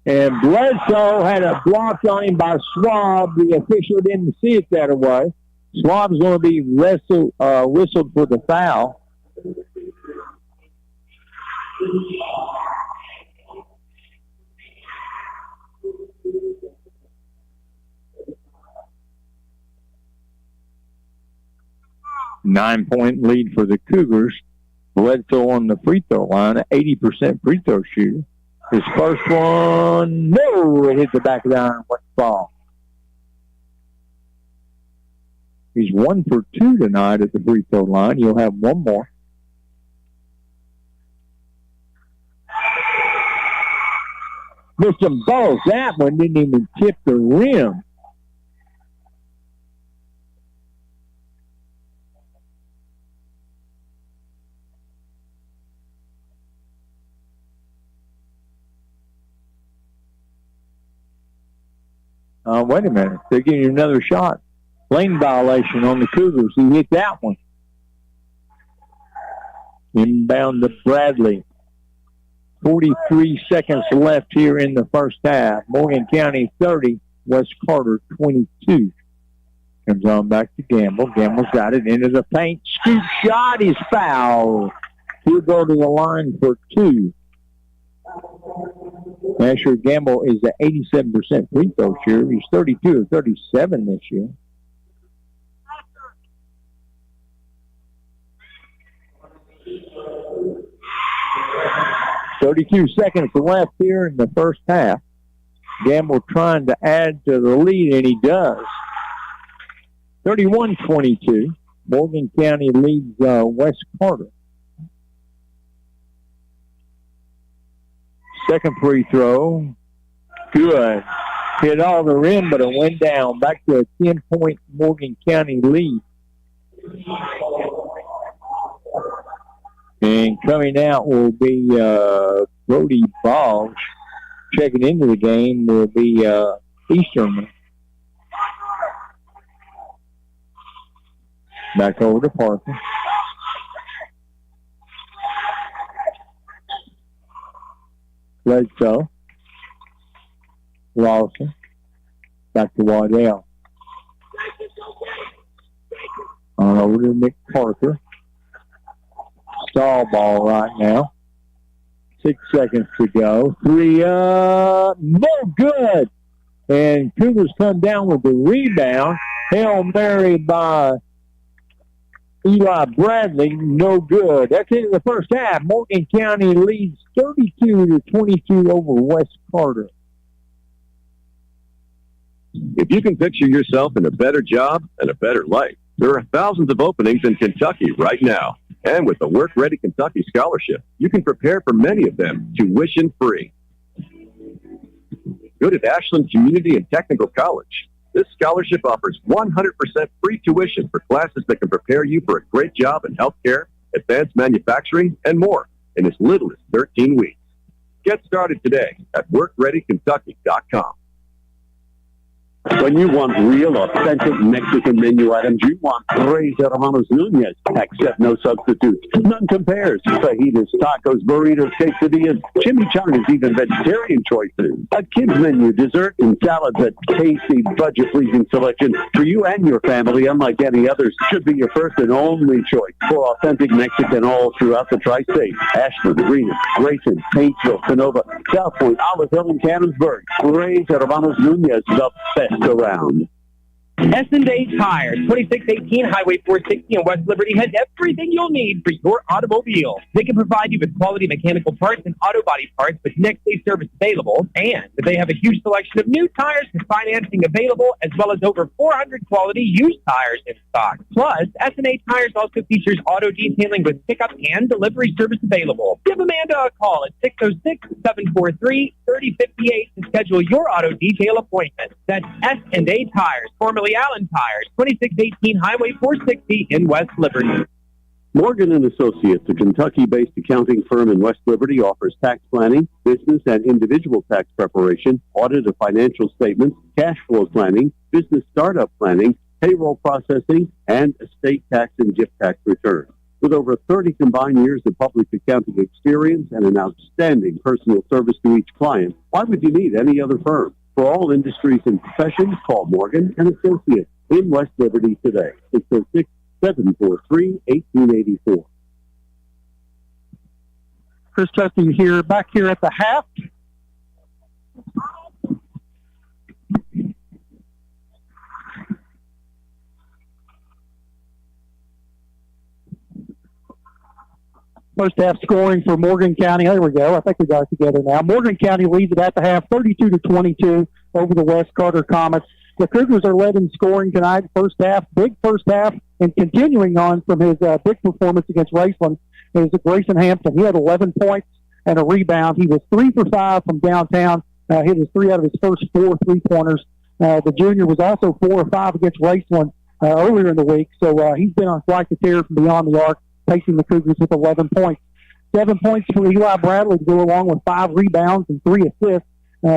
And Bledsoe had a block on him by Schwab. The official didn't see it that way. Schwab's going to be whistled for the foul. Nine-point lead for the Cougars. Bledsoe on the free throw line, an 80% free throw shooter. His first one, no, it hit the back of the iron, went ball. He's 1 for 2 tonight at the free throw line. You'll have one more. Missed them both. That one didn't even tip the rim. Wait a minute. They're giving you another shot. Lane violation on the Cougars. He hit that one. Inbound to Bradley. 43 seconds left here in the first half. Morgan County 30, West Carter 22. Comes on back to Gamble. Gamble's got it into the paint. Scoop shot is fouled. He'll go to the line for 2. Asher Gamble is an 87% free throw shooter. He's 32 of 37 this year. "32 seconds left here in the first half. Gamble trying to add to the lead, and he does. 31-22. Morgan County leads West Carter. Second free throw. Good. Hit all the rim, but it went down. Back to a 10-point Morgan County lead. And coming out will be Brody Boggs. Checking into the game will be Eastern. Back over to Parker. Bledsoe. Lawson. Back to Waddell. On over to Nick Parker. Stall ball right now. 6 seconds to go. 3 up. No good. And Cougars come down with the rebound. Hail Mary by Eli Bradley, no good. That's it in the first half. Morgan County leads 32-22 over West Carter. If you can picture yourself in a better job and a better life, there are thousands of openings in Kentucky right now. And with the Work Ready Kentucky Scholarship, you can prepare for many of them tuition-free. Go to Ashland Community and Technical College. This scholarship offers 100% free tuition for classes that can prepare you for a great job in healthcare, advanced manufacturing, and more in as little as 13 weeks. Get started today at WorkReadyKentucky.com. When you want real, authentic Mexican menu items, you want Reyes Hermanos Nunez. Accept no substitutes. None compares. Fajitas, tacos, burritos, quesadillas, chimichangas, even vegetarian choices. A kids menu, dessert, and salads at tasty, budget-pleasing selection for you and your family, unlike any others, should be your first and only choice for authentic Mexican all throughout the tri-state. Ashland, Reno, Grayson, Paintsville, Sonoma, South Point, Olive Hill, and Cannonsburg. Reyes Hermanos Nunez, the best around. S&A Tires, 2618 Highway 460 in West Liberty has everything you'll need for your automobile. They can provide you with quality mechanical parts and auto body parts with next-day service available, and they have a huge selection of new tires and financing available, as well as over 400 quality used tires in stock. Plus, S&A Tires also features auto detailing with pickup and delivery service available. Give Amanda a call at 606-743-3058 to schedule your auto detail appointment. That's S&A Tires, formerly Allen Tires, 2618 Highway 460 in West Liberty. Morgan & Associates, a Kentucky-based accounting firm in West Liberty, offers tax planning, business and individual tax preparation, audit of financial statements, cash flow planning, business startup planning, payroll processing, and estate tax and gift tax returns. With over 30 combined years of public accounting experience and an outstanding personal service to each client, why would you need any other firm? For all industries and professions, call Morgan & Associates in West Liberty today. 606-743-1884. Chris Tusty here, back here at the half. First half scoring for Morgan County. There we go. I think we got it together now. Morgan County leads it at the half, 32-22 over the West Carter Comets. The Cougars are led in scoring tonight. First half, big first half, and continuing on from his big performance against Raceland is Grayson Hampton. He had 11 points and a rebound. He was 3 for 5 from downtown. Hit his 3 out of his first 4 3-pointers. The junior was also 4 or 5 against Raceland earlier in the week, so he's been on quite the tear from beyond the arc, pacing the Cougars with 11 points. 7 points for Eli Bradley to go along with 5 rebounds and 3 assists.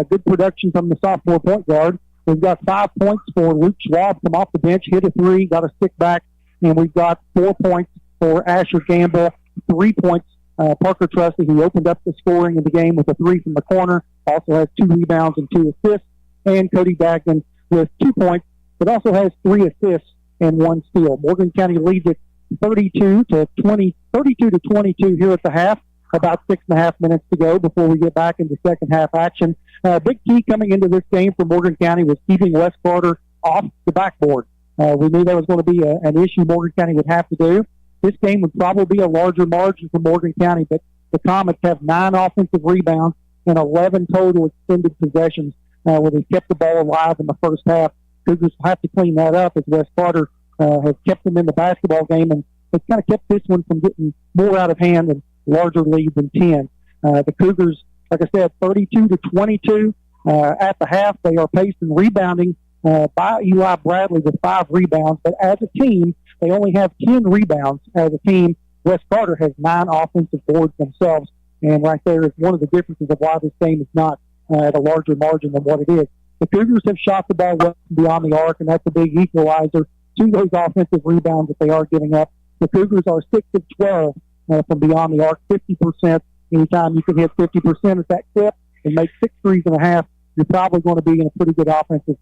Good production from the sophomore point guard. We've got 5 points for Luke Schwab from off the bench, hit a 3, got a stick back, and we've got 4 points for Asher Gamble, 3 points. Parker Trusty, who opened up the scoring in the game with a 3 from the corner, also has 2 rebounds and 2 assists. And Cody Bagman with 2 points, but also has 3 assists and 1 steal. Morgan County leads it 32-22 here at the half. About 6.5 minutes to go before we get back into second half action. Big key coming into this game for Morgan County was keeping West Carter off the backboard. We knew that was going to be an issue Morgan County would have to do. This game would probably be a larger margin for Morgan County, but the Comets have 9 offensive rebounds and 11 total extended possessions where they kept the ball alive in the first half. Cougars will have to clean that up as West Carter has kept them in the basketball game, and it's kind of kept this one from getting more out of hand and larger lead than 10. The Cougars, like I said, 32-22 at the half. They are paced and rebounding by Eli Bradley with 5 rebounds, but as a team, they only have 10 rebounds. As a team, West Carter has 9 offensive boards themselves, and right there is one of the differences of why this game is not at a larger margin than what it is. The Cougars have shot the ball well beyond the arc, and that's a big equalizer to those offensive rebounds that they are giving up. The Cougars are 6 of 12 from beyond the arc, 50%. Anytime you can hit 50% at that clip and make 6 threes and a half, you're probably going to be in a pretty good offensive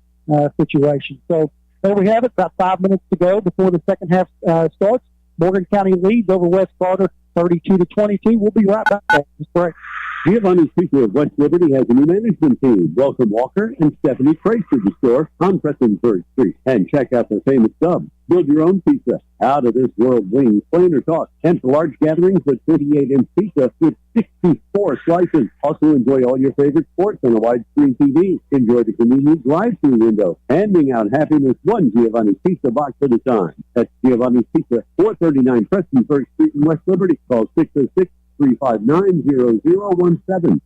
situation. So there we have it, about 5 minutes to go before the second half starts. Morgan County leads over West Carter, 32-22. We'll be right back. That's correct. Giovanni's Pizza of West Liberty has a new management team. Welcome Walker and Stephanie Price to the store on Prestonsburg Street. And check out their famous sub. Build your own pizza. Out of this world wings, plain or tossed. And for large gatherings, a 28-inch pizza with 64 slices. Also enjoy all your favorite sports on a widescreen TV. Enjoy the convenient drive-thru window. Handing out happiness one Giovanni's Pizza box at a time. That's Giovanni's Pizza, 439 Prestonsburg Street in West Liberty. Call 606-359-0017.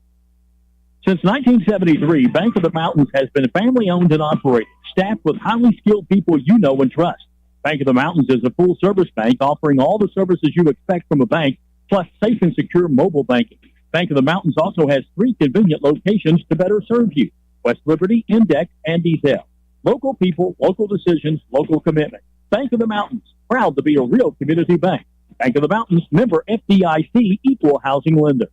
Since 1973, Bank of the Mountains has been family-owned and operated, staffed with highly skilled people you know and trust. Bank of the Mountains is a full-service bank offering all the services you expect from a bank, plus safe and secure mobile banking. Bank of the Mountains also has 3 convenient locations to better serve you: West Liberty, Index, and East Hill. Local people, local decisions, local commitment. Bank of the Mountains, proud to be a real community bank. Bank of the Mountains, member FDIC, equal housing lender.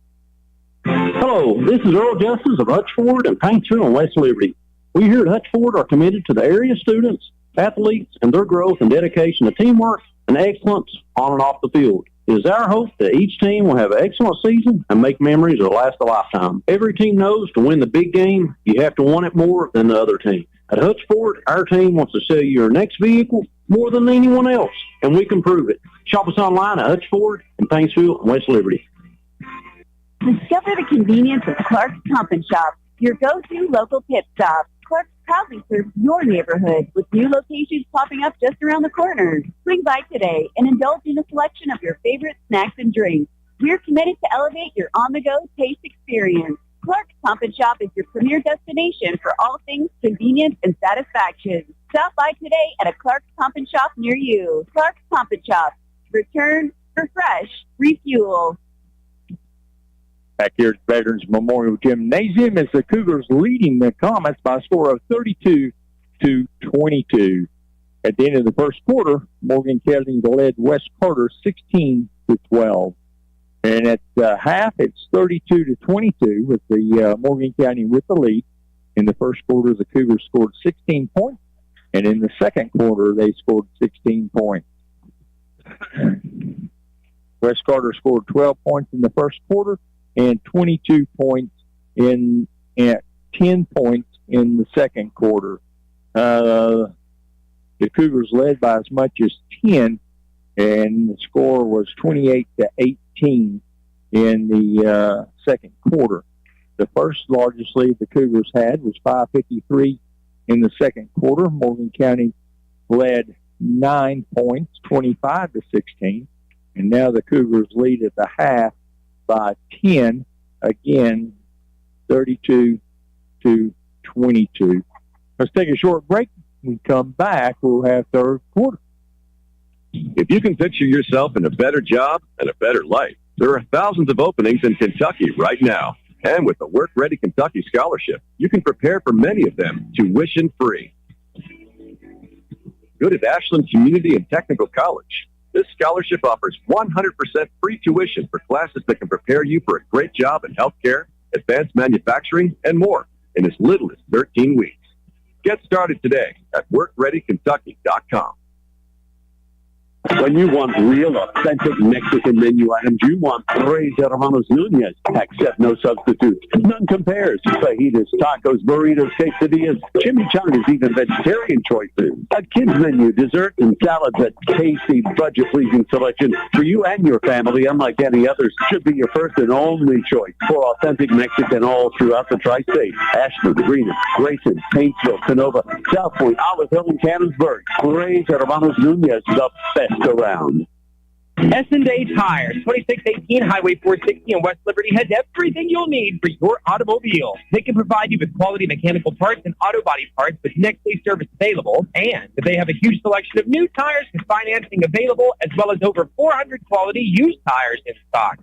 Hello, this is Earl Justice of Hutchford and Paintsville and West Liberty. We here at Hutchford are committed to the area students, athletes, and their growth and dedication to teamwork and excellence on and off the field. It is our hope that each team will have an excellent season and make memories that last a lifetime. Every team knows to win the big game, you have to want it more than the other team. At Hutchford, our team wants to sell you your next vehicle more than anyone else, and we can prove it. Shop us online at Hutchford in Paintsville and West Liberty. Discover the convenience of Clark's Pump and Shop, your go-to local pit stop. Clark's proudly serves your neighborhood with new locations popping up just around the corner. Swing by today and indulge in a selection of your favorite snacks and drinks. We're committed to elevate your on-the-go taste experience. Clark's Pump and Shop is your premier destination for all things convenience and satisfaction. Stop by today at a Clark's Pump and Shop near you. Clark's Pump and Shop. Return, refresh, refuel. Back here at Veterans Memorial Gymnasium as the Cougars leading the Comets by a score of 32-22. At the end of the first quarter, Morgan County led West Carter 16-12. And at half, it's 32-22 with the Morgan County with the lead. In the first quarter, the Cougars scored 16 points. And in the second quarter, they scored 16 points. West Carter scored 12 points in the first quarter and 22 points 10 points in the second quarter. The Cougars led by as much as 10, and the score was 28-18 in the second quarter. The first largest lead the Cougars had was 5:53 in the second quarter. Morgan County led 9 points, 25-16, and now the Cougars lead at the half by 10, again, 32-22. Let's take a short break. When we come back, we'll have third quarter. If you can picture yourself in a better job and a better life, there are thousands of openings in Kentucky right now. And with the Work Ready Kentucky Scholarship, you can prepare for many of them tuition-free. Good at Ashland Community and Technical College. This scholarship offers 100% free tuition for classes that can prepare you for a great job in healthcare, advanced manufacturing, and more in as little as 13 weeks. Get started today at WorkReadyKentucky.com. When you want real, authentic Mexican menu items, you want Reyes Hermanos Nunez. Accept no substitutes. None compares. Fajitas, tacos, burritos, quesadillas, chimichangas, even vegetarian choices. A kids menu, desserts, and salads at tasty, budget-pleasing selection for you and your family, unlike any others, should be your first and only choice for authentic Mexican all throughout the tri-state. Ashford, Greenup, Grayson, Paintsville, Canova, South Point, Olive Hill, and Cannonsburg. Reyes Hermanos Nunez, the best around. S&A Tires, 2618 Highway 460 in West Liberty has everything you'll need for your automobile. They can provide you with quality mechanical parts and auto body parts with next-day service available, and they have a huge selection of new tires with financing available, as well as over 400 quality used tires in stock.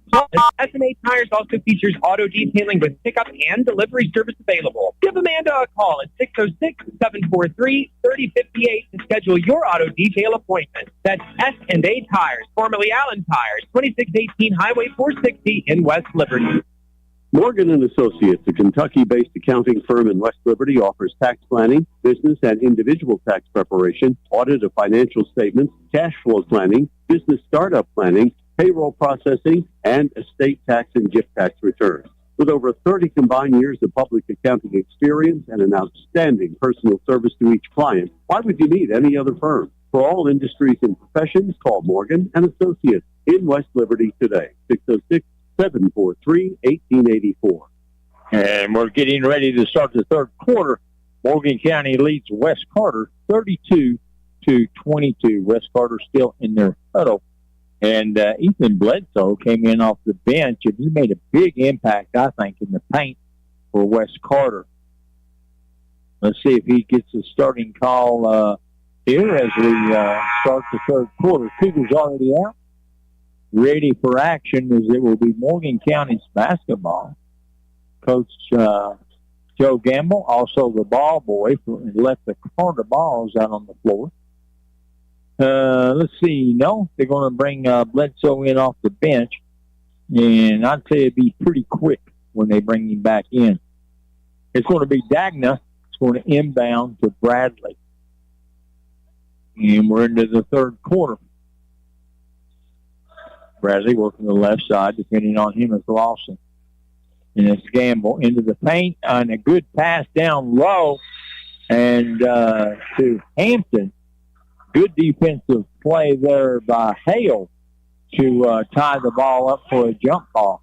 S&A Tires also features auto detailing with pickup and delivery service available. Give Amanda a call at 606-743-3058 to schedule your auto detail appointment. That's S&A Tires, formerly Allen Tires, 2618 Highway 460 in West Liberty. Morgan & Associates, a Kentucky-based accounting firm in West Liberty, offers tax planning, business and individual tax preparation, audit of financial statements, cash flow planning, business startup planning, payroll processing, and estate tax and gift tax returns. With over 30 combined years of public accounting experience and an outstanding personal service to each client, why would you need any other firm? For all industries and professions, call Morgan & Associates in West Liberty today, 606-743-1884. And we're getting ready to start the third quarter. Morgan County leads West Carter 32-22. West Carter still in their huddle. And Ethan Bledsoe came in off the bench, and he made a big impact, I think, in the paint for West Carter. Let's see if he gets a starting call here as we start the third quarter. Cougars already out, ready for action, as it will be Morgan County's basketball. Coach Joe Gamble, also the ball boy, left the Carter balls out on the floor. Let's see. No, they're going to bring Bledsoe in off the bench. And I'd say it'd be pretty quick when they bring him back in. It's going to be Dagna. It's going to inbound to Bradley. And we're into the third quarter. Bradley working the left side, depending on him as Lawson. And it's Gamble into the paint on a good pass down low and to Hampton. Good defensive play there by Hale to tie the ball up for a jump ball.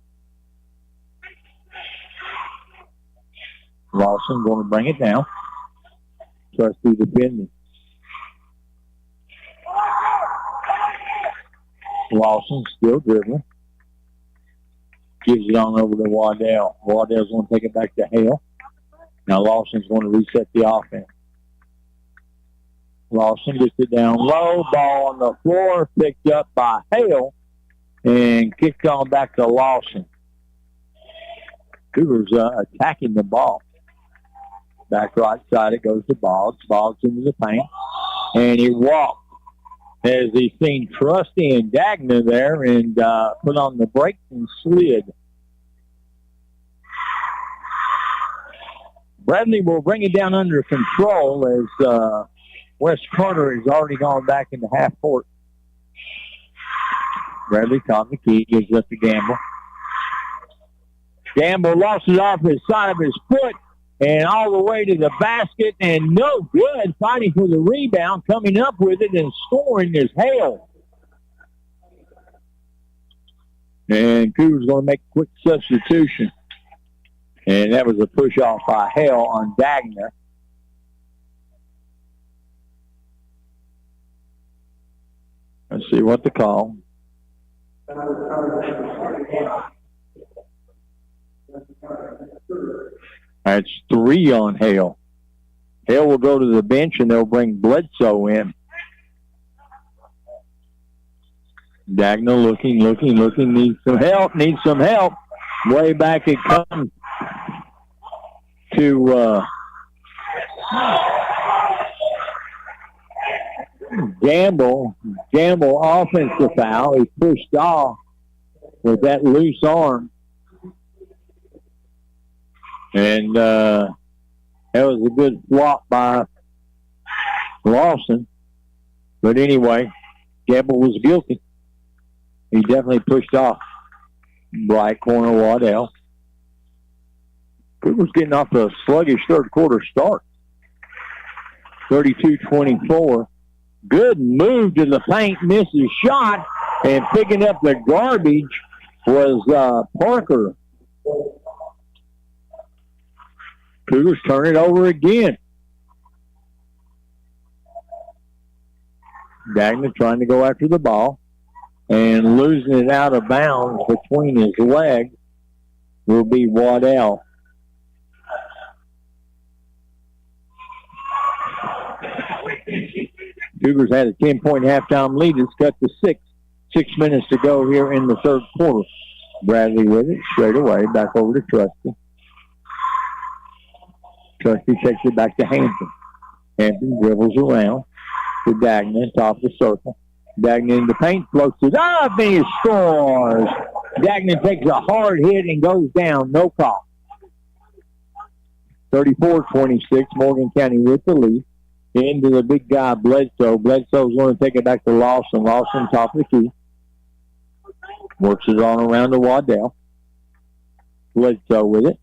Lawson going to bring it down. Trustee defending. Lawson still dribbling. Gives it on over to Waddell. Waddell's going to take it back to Hale. Now Lawson's going to reset the offense. Lawson gets it down low. Ball on the floor. Picked up by Hale. And kicked on back to Lawson. Cougars attacking the ball. Back right side it goes to Boggs. Boggs into the paint. And he walked as he's seen Trusty and Dagna there and put on the brakes and slid. Bradley will bring it down under control as Wes Carter has already gone back into half court. Bradley top the key, gives up to Gamble. Gamble lost it off his side of his foot and all the way to the basket, and no good. Fighting for the rebound, coming up with it and scoring is Hale. And Cougars going to make a quick substitution. And that was a push-off by Hale on Dagna. Let's see what the call. That's 3 on Hale. Hale will go to the bench and they'll bring Bledsoe in. Dagna looking, needs some help. Way back it comes to Gamble offensive foul. He pushed off with that loose arm. And that was a good flop by Lawson. But anyway, Gamble was guilty. He definitely pushed off. Right corner Waddell. Cougars getting off to a sluggish third quarter start. 32-24. Good move to the paint, misses shot, and picking up the garbage was Parker. Cougars turn it over again. Dagna trying to go after the ball and losing it out of bounds between his legs will be Waddell. Cougars had a 10-point halftime lead. It's cut to 6. 6 minutes to go here in the third quarter. Bradley with it straight away. Back over to Trusty. Trusty takes it back to Hampton. Hampton dribbles around to Dagna, top of the circle. Dagna in the paint, floats it up, and he scores. Dagna takes a hard hit and goes down. No call. 34-26, Morgan County with the lead. Into the big guy, Bledsoe. Bledsoe's going to take it back to Lawson. Lawson, top of the key. Works it on around to Waddell. Bledsoe with it.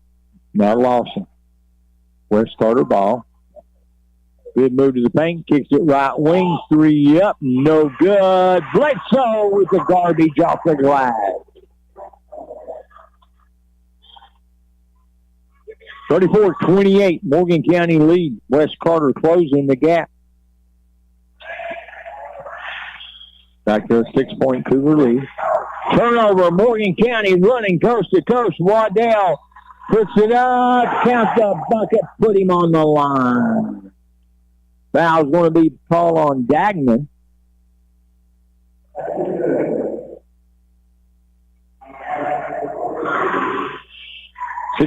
Now Lawson. West Carter ball. Good move to the paint. Kicks it right wing. 3 up. No good. Bledsoe with the garbage off the glass. 34-28. Morgan County lead. West Carter closing the gap. Back to a 6-point Cougar lead. Turnover. Morgan County running coast to coast. Waddell puts it up. Count the bucket. Put him on the line. Foul's going to be called on Dagnan.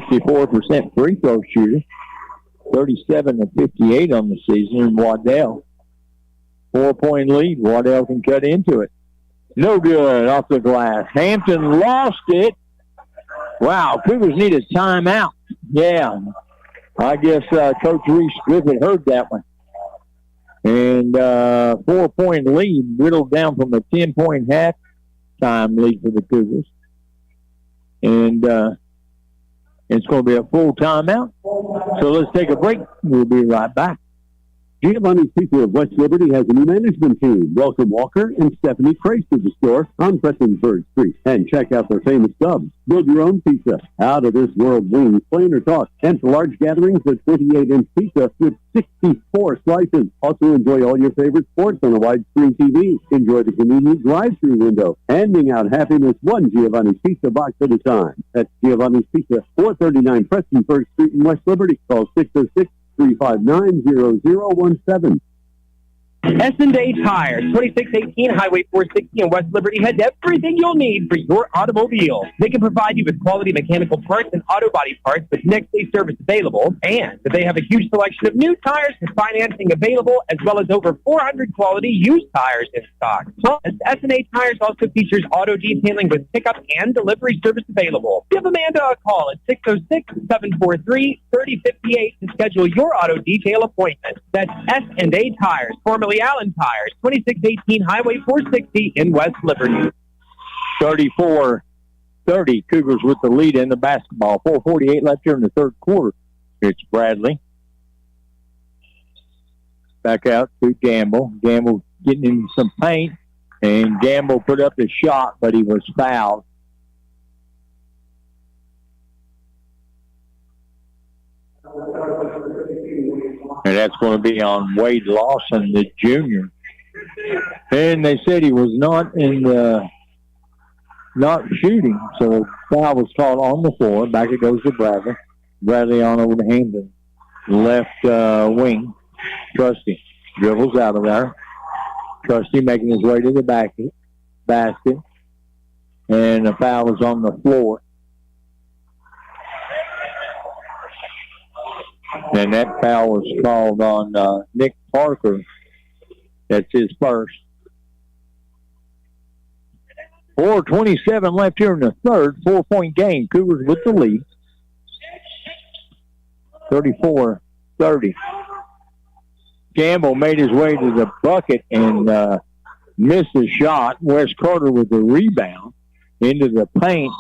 64% free throw shooter, 37 of 58 on the season, and Waddell. 4-point lead. Waddell can cut into it. No good off the glass. Hampton lost it. Wow, Cougars need a timeout. Yeah, I guess Coach Reese Griffith heard that one. And 4-point lead whittled down from a 10-point halftime lead for the Cougars. And it's going to be a full timeout. So let's take a break. We'll be right back. Giovanni's Pizza of West Liberty has a new management team. Welcome Walker and Stephanie Price to the store on Prestonsburg Street. And check out their famous subs. Build your own pizza. Out of this world wings, plain or tossed. And for large gatherings, a 28-inch pizza with 64 slices. Also enjoy all your favorite sports on a widescreen TV. Enjoy the convenient drive-thru window. Handing out happiness one Giovanni's Pizza box at a time. That's Giovanni's Pizza, 439 Prestonsburg Street in West Liberty. Call 606-359-0017. S&A Tires, 2618 Highway 460 in West Liberty has everything you'll need for your automobile. They can provide you with quality mechanical parts and auto body parts with next-day service available, and they have a huge selection of new tires and financing available, as well as over 400 quality used tires in stock. Plus, S&A Tires also features auto detailing with pickup and delivery service available. Give Amanda a call at 606-743-3058 to schedule your auto detail appointment. That's S&A Tires, formerly Allen Tires, 2618 Highway 460 in West Liberty. 34-30, Cougars with the lead in the basketball. 4:48 left here in the third quarter. It's Bradley. Back out to Gamble. Gamble getting in some paint, and Gamble put up the shot, but he was fouled. And that's going to be on Wade Lawson, the junior. And they said he was not shooting, so foul was called on the floor. Back it goes to Bradley. Bradley on over to Hampton. Left wing. Trusty dribbles out of there. Trusty making his way to the basket. And the foul is on the floor. And that foul was called on Nick Parker. That's his first. 4:27 left here in the third. 4-point game. Cougars with the lead. 34-30. Gamble made his way to the bucket and missed the shot. Wes Carter with the rebound into the paint.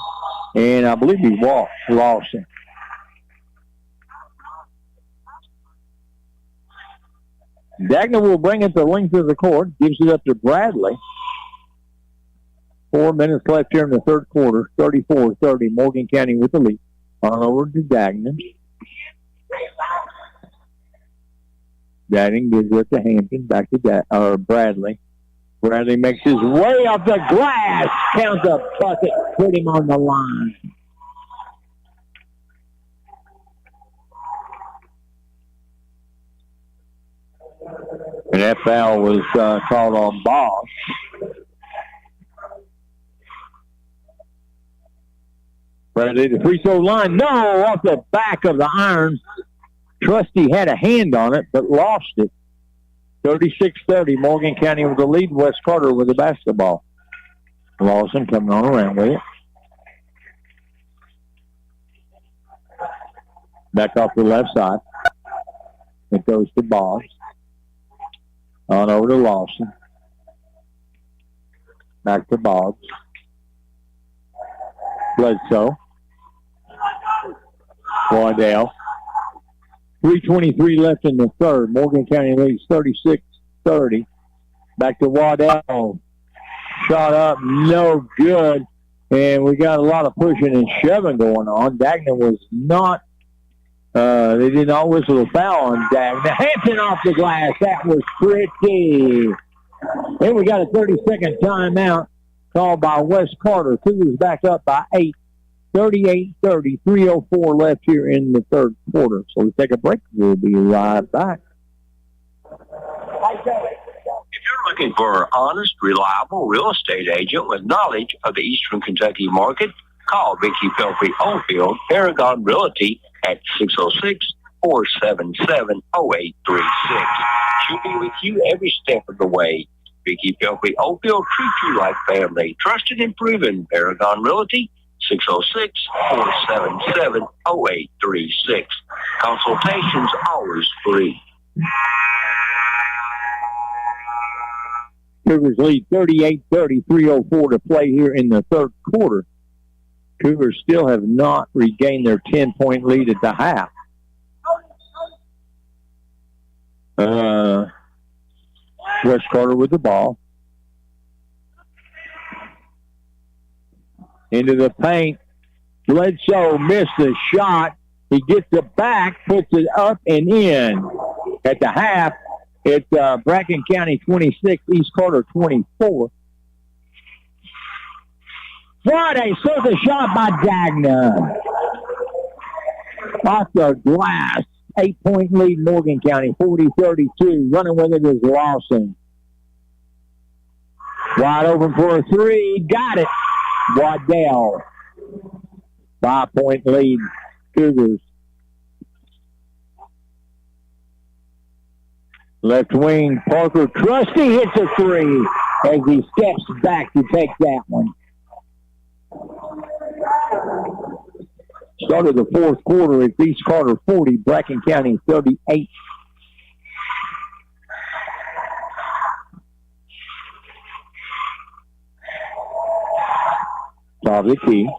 And I believe he walked Lawson. Dagner will bring it the length of the court, gives it up to Bradley. 4 minutes left here in the third quarter, 34-30, Morgan County with the lead. On over to Dagner. Dagner gives it to Hampton, back to Bradley. Bradley makes his way off the glass, counts a bucket, put him on the line. And that foul was called on Boss. Bradley, the free throw line. No, off the back of the iron. Trusty had a hand on it, but lost it. 36-30, Morgan County with the lead. Wes Carter with the basketball. Lawson coming on around with it. Back off the left side. It goes to Boss. On over to Lawson. Back to Boggs. Bledsoe. Waddell. 3:23 left in the third. Morgan County leads 36-30. Back to Waddell. Shot up, no good. And we got a lot of pushing and shoving going on. Dagner was not, they did not whistle a foul on Dagner. Hampton off the glass. That was pretty. Then we got a 30-second timeout called by Wes Carter. Cougars back up by 8. 38-30, 3:04 left here in the third quarter. So we take a break. We'll be right back. If you're looking for an honest, reliable real estate agent with knowledge of the Eastern Kentucky market, Call Vicki Pelfrey Oldfield, Paragon Realty at 606-477-0836. She'll be with you every step of the way. Vicki Pelfrey Oldfield treats you like family. Trusted and proven. Paragon Realty, 606-477-0836. Consultations always free. Cougars lead 38-30, 3:04 to play here in the third quarter. Cougars still have not regained their 10-point lead at the half. West Carter with the ball. Into the paint. Bledsoe missed the shot. He gets it back, puts it up and in. At the half, it's Bracken County 26, East Carter 24. Friday serves a shot by Dagna. Off the glass. 8-point lead, Morgan County, 40-32. Running with it is Lawson. Wide open for a three. Got it. Waddell. 5-point lead, Cougars. Left wing, Parker Trusty hits a three as he steps back to take that one. Start of the fourth quarter, it's East Carter 40, Bracken County 38. Top of the key.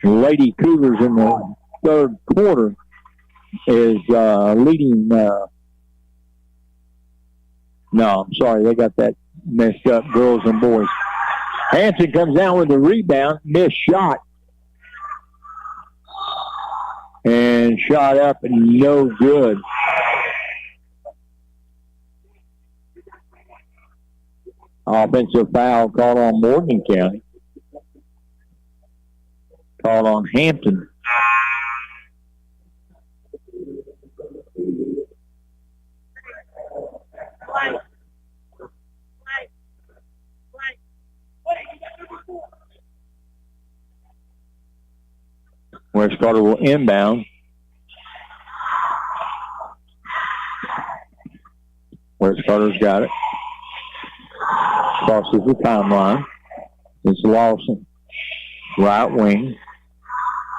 Lady Cougars in the third quarter is leading. No, I'm sorry, they got that messed up, girls and boys. Hanson comes down with the rebound, missed shot. And shot up and no good. Offensive foul called on Morgan County. Called on Hampton. West Carter will inbound. West Carter's got it. Crosses the timeline. It's Lawson. Right wing.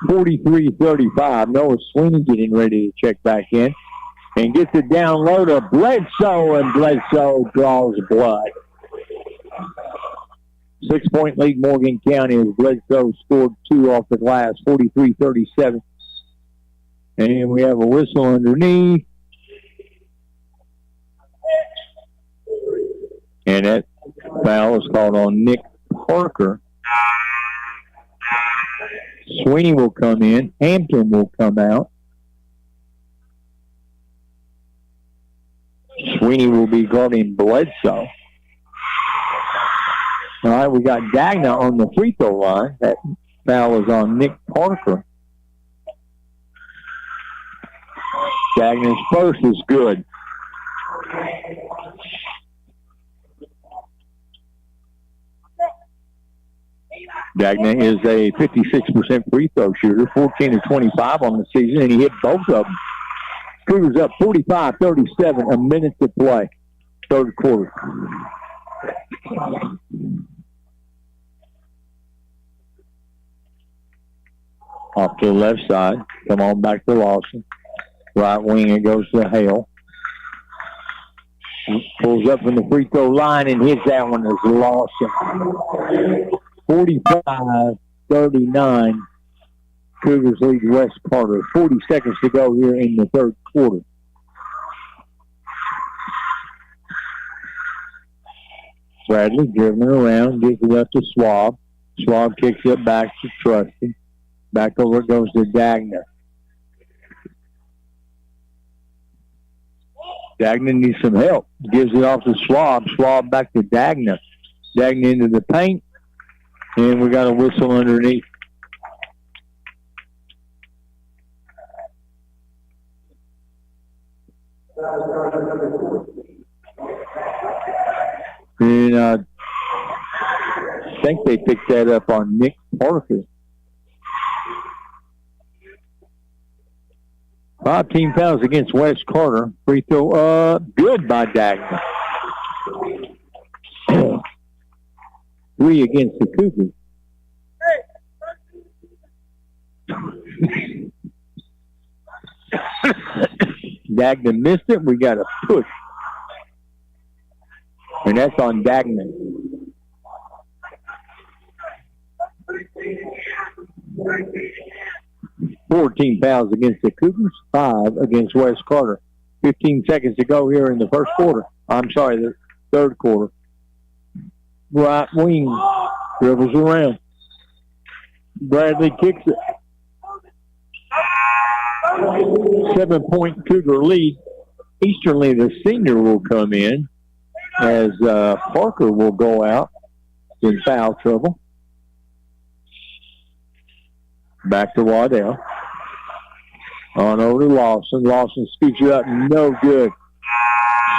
43-35. Noah Sweeney getting ready to check back in. And gets it down low to Bledsoe, and Bledsoe draws blood. 6-point lead, Morgan County, as Bledsoe scored 2 off the glass, 43-37. And we have a whistle underneath. And that foul is called on Nick Parker. Sweeney will come in. Hampton will come out. Sweeney will be guarding Bledsoe. All right, we got Dagna on the free throw line. That foul is on Nick Parker. Dagna's first is good. Dagna is a 56% free throw shooter, 14 of 25 on the season, and he hit both of them. Cougars up 45-37, a minute to play, third quarter. Off to the left side. Come on back to Lawson. Right wing, it goes to Hale. Pulls up from the free throw line and hits that one as Lawson. 45-39. Cougars lead West Carter. 40 seconds to go here in the third quarter. Bradley dribbling around, gives it up to Schwab. Schwab kicks it back to Trusty. Back over it goes to Dagna. Dagna needs some help. Gives it off to Schwab. Schwab back to Dagna. Dagna into the paint. And we got a whistle underneath. And I think they picked that up on Nick Parker. 5 team fouls against West Carter. Free throw good by Dagner. 3 against the Cougars. Dagner missed it. We got a push. And that's on Dagner. Fourteen fouls against the Cougars, 5 against West Carter. 15 seconds to go here in the first quarter. I'm sorry, the third quarter. Right wing dribbles around. Bradley kicks it. 7-point Cougar lead. Easterly, the senior, will come in as Parker will go out in foul trouble. Back to Waddell. On over to Lawson. Lawson scoots it up. No good.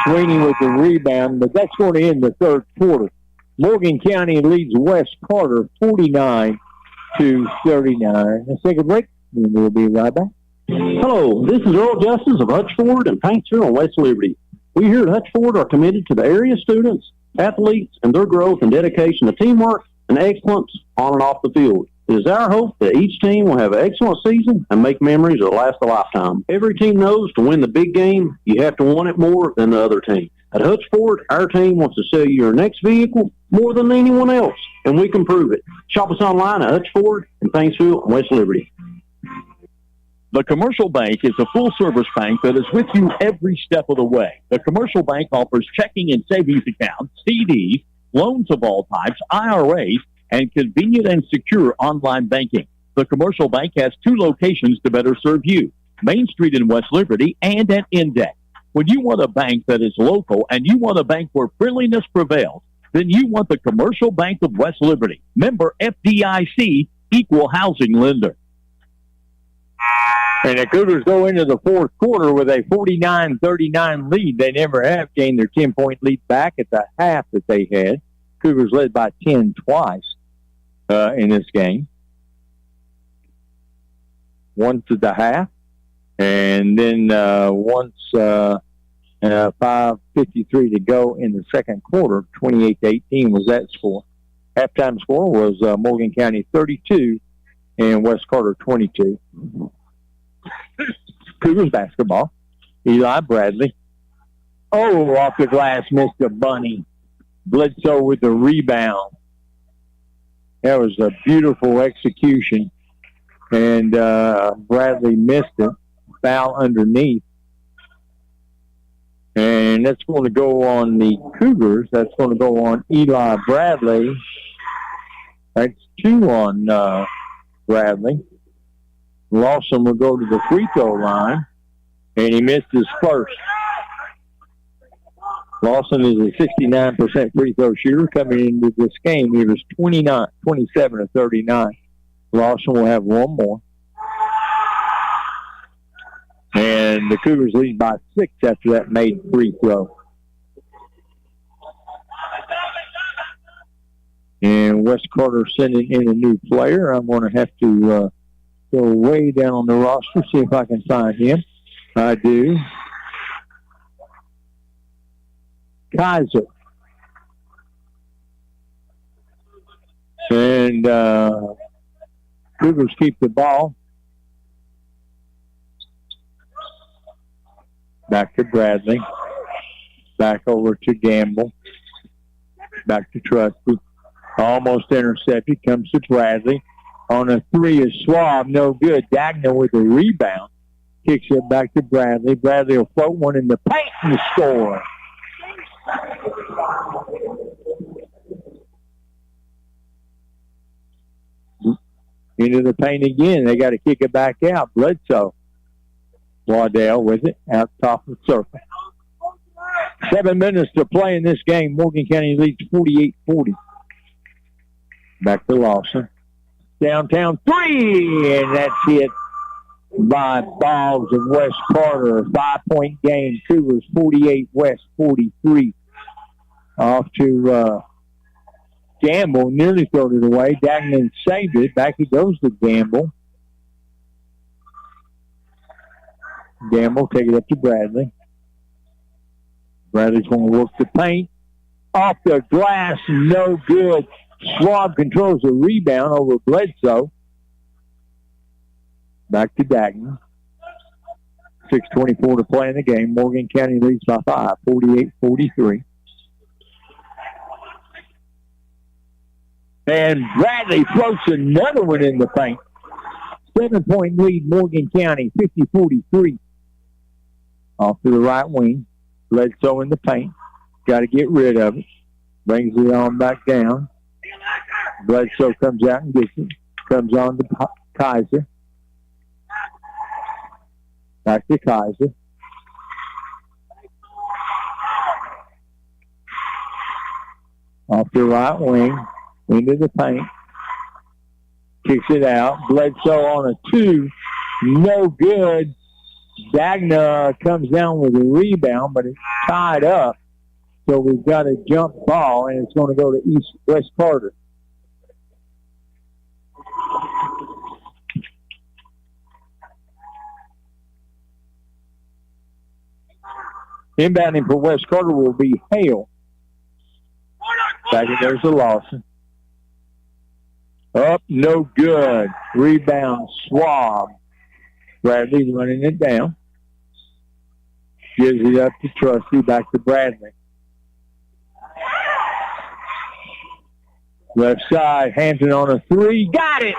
Sweeney with the rebound, but that's going to end the third quarter. Morgan County leads West Carter 49-39. Let's take a break, and we'll be right back. Hello, this is Earl Justice of Hutchford and Paintsville and West Liberty. We here at Hutchford are committed to the area students, athletes, and their growth and dedication to teamwork and excellence on and off the field. It is our hope that each team will have an excellent season and make memories that last a lifetime. Every team knows to win the big game, you have to want it more than the other team. At Hutchford, our team wants to sell you your next vehicle more than anyone else, and we can prove it. Shop us online at Hutchford in Paintsville and West Liberty. The Commercial Bank is a full-service bank that is with you every step of the way. The Commercial Bank offers checking and savings accounts, CDs, loans of all types, IRAs, and convenient and secure online banking. The Commercial Bank has 2 locations to better serve you, Main Street in West Liberty and at Index. When you want a bank that is local and you want a bank where friendliness prevails, then you want the Commercial Bank of West Liberty. Member FDIC, equal housing lender. And the Cougars go into the fourth quarter with a 49-39 lead. They never have gained their 10-point lead back at the half that they had. Cougars led by 10 twice in this game. Once at the half, and then once 5:53 to go in the second quarter, 28-18 was that score. Halftime score was Morgan County 32 and West Carter 22. Cougars basketball. Eli Bradley. Oh, off the glass, missed a bunny. Bledsoe with the rebound. That was a beautiful execution. And Bradley missed it. Foul underneath. And that's going to go on the Cougars. That's going to go on Eli Bradley. That's 2 on Bradley. Lawson will go to the free throw line, and he missed his first. Lawson is a 69% free throw shooter. Coming into this game, he was 27 of 39. Lawson will have 1 more. And the Cougars lead by 6 after that made free throw. And West Carter sending in a new player. I'm going to have to go way down on the roster, see if I can find him. I do. Kaiser. And Cougars keep the ball. Back to Bradley. Back over to Gamble. Back to Trusty. Almost intercepted. Comes to Bradley. On a 3 is Schwab. No good. Dagner with a rebound. Kicks it back to Bradley. Bradley will float one in the paint and score. Into the paint again. They got to kick it back out. Bledsoe. Waddell with it. Out top of the circle. 7 minutes to play in this game. Morgan County leads 48-40. Back to Lawson. Downtown 3, and that's it by Boggs of West Carter. 5-point game. Cougars 48, West 43. Off to Gamble nearly threw it away. Dagnan saved it. Back he goes to Gamble. Gamble take it up to Bradley. Bradley's going to work the paint. Off the glass, no good. Schwab controls the rebound over Bledsoe. Back to Dagnan. 6:24 to play in the game. Morgan County leads by 5, 48-43. And Bradley floats another one in the paint. 7-point lead, Morgan County, 50-43. Off to the right wing. Bledsoe in the paint. Got to get rid of it. Brings it on back down. Bledsoe comes out and gets it. Comes on to Kaiser. Back to Kaiser. Off the right wing. Into the paint. Kicks it out. Bledsoe on a 2. No good. Dagna comes down with a rebound, but it's tied up. So we've got a jump ball, and it's going to go to West Carter. Inbounding for West Carter will be Hale. Back there's the Lawson. Up, no good. Rebound, Schwab. Bradley's running it down. Gives it up to Trusty, back to Bradley. Left side, Hampton on a 3. Got it!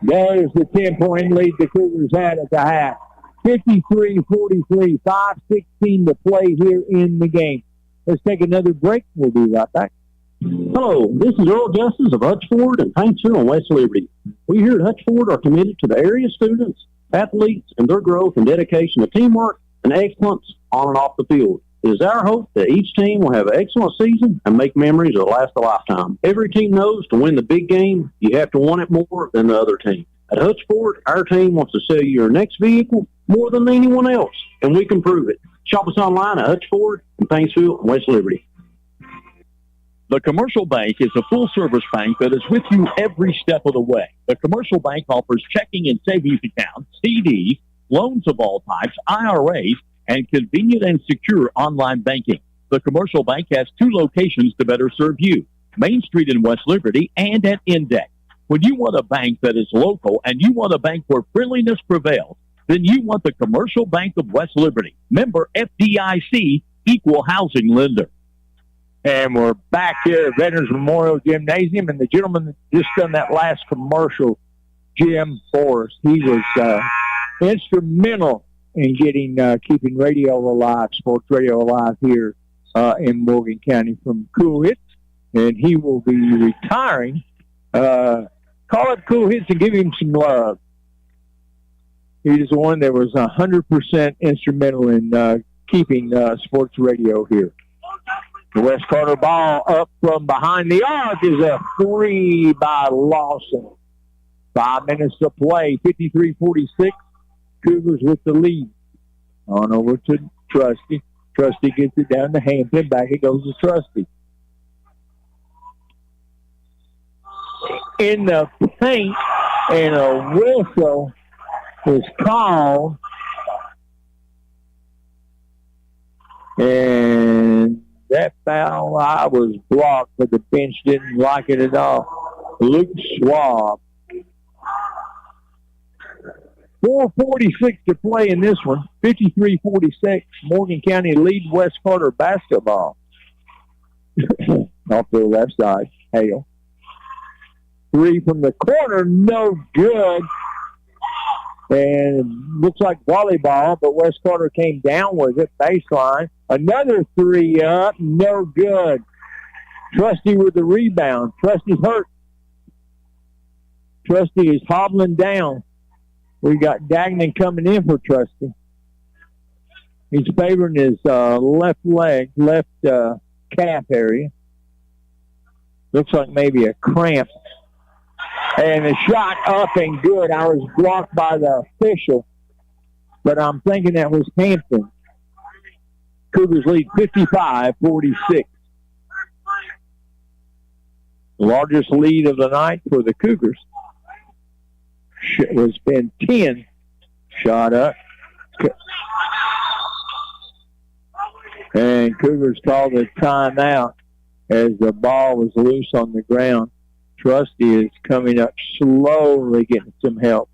There's the 10-point lead the Cougars had at the half. 53-43, 5:16 to play here in the game. Let's take another break. We'll be right back. Hello, this is Earl Justice of Hutchford and Paintsville on West Liberty. We here at Hutchford are committed to the area students, athletes, and their growth and dedication to teamwork and excellence on and off the field. It is our hope that each team will have an excellent season and make memories that last a lifetime. Every team knows to win the big game, you have to want it more than the other team. At Hutchford, our team wants to sell you your next vehicle more than anyone else, and we can prove it. Shop us online at Hutchford in Paintsville and West Liberty. The Commercial Bank is a full-service bank that is with you every step of the way. The Commercial Bank offers checking and savings accounts, CDs, loans of all types, IRAs, and convenient and secure online banking. The Commercial Bank has 2 locations to better serve you, Main Street in West Liberty and at Index. When you want a bank that is local and you want a bank where friendliness prevails, then you want the Commercial Bank of West Liberty. Member FDIC, equal housing lender. And we're back here at Veterans Memorial Gymnasium, and the gentleman that just done that last commercial, Jim Forrest, he was instrumental in getting keeping radio alive, sports radio alive here in Morgan County from Kool Hits, and he will be retiring. Call up Kool Hits and give him some love. He's the one that was 100% instrumental in keeping sports radio here. The West Carter ball up from behind the arc is a 3 by Lawson. 5 minutes to play, 53-46. Cougars with the lead. On over to Trusty. Trusty gets it down to Hampton. Back it goes to Trusty. In the paint, and a whistle is called. And that foul I was blocked, but the bench didn't like it at all. Luke Schwab. 4:46 to play in this one. 53-46. Morgan County lead West Carter basketball. Off to the left side. Hale. 3 from the corner. No good. And it looks like volleyball, but West Carter came down with it. Baseline. Another 3 up. No good. Trusty with the rebound. Trusty's hurt. Trusty is hobbling down. We got Dagnan coming in for Trusty. He's favoring his left leg, left calf area. Looks like maybe a cramp. And the shot up and good. I was blocked by the official, but I'm thinking that was Hampton. Cougars lead 55-46. The largest lead of the night for the Cougars was been 10. Shot up. And Cougars called a timeout as the ball was loose on the ground. Trusty is coming up slowly, getting some help.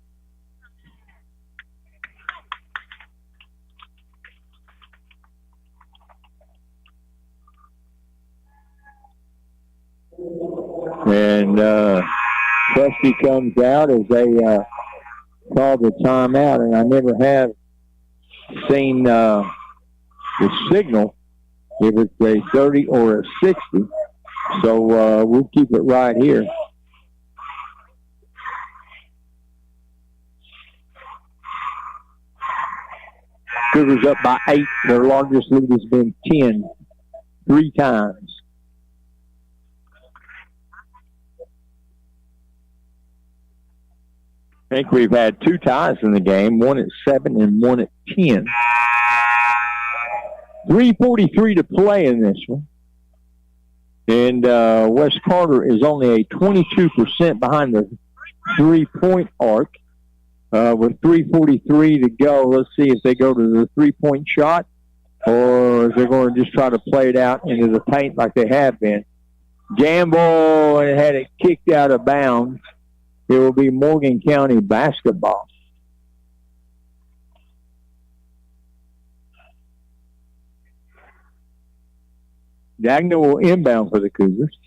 And Trusty comes out as they call the timeout, and I never have seen the signal if it's a 30 or a 60. So we'll keep it right here. Cougars up by 8. Their largest lead has been 10 3 times. I think we've had 2 ties in the game, one at 7 and one at 10. 3:43 to play in this one. And West Carter is only a 22% behind the three-point arc. With 3:43 to go, let's see if they go to the three-point shot or if they're going to just try to play it out into the paint like they have been. Gamble and had it kicked out of bounds. It will be Morgan County basketball. Dagna will inbound for the Cougars.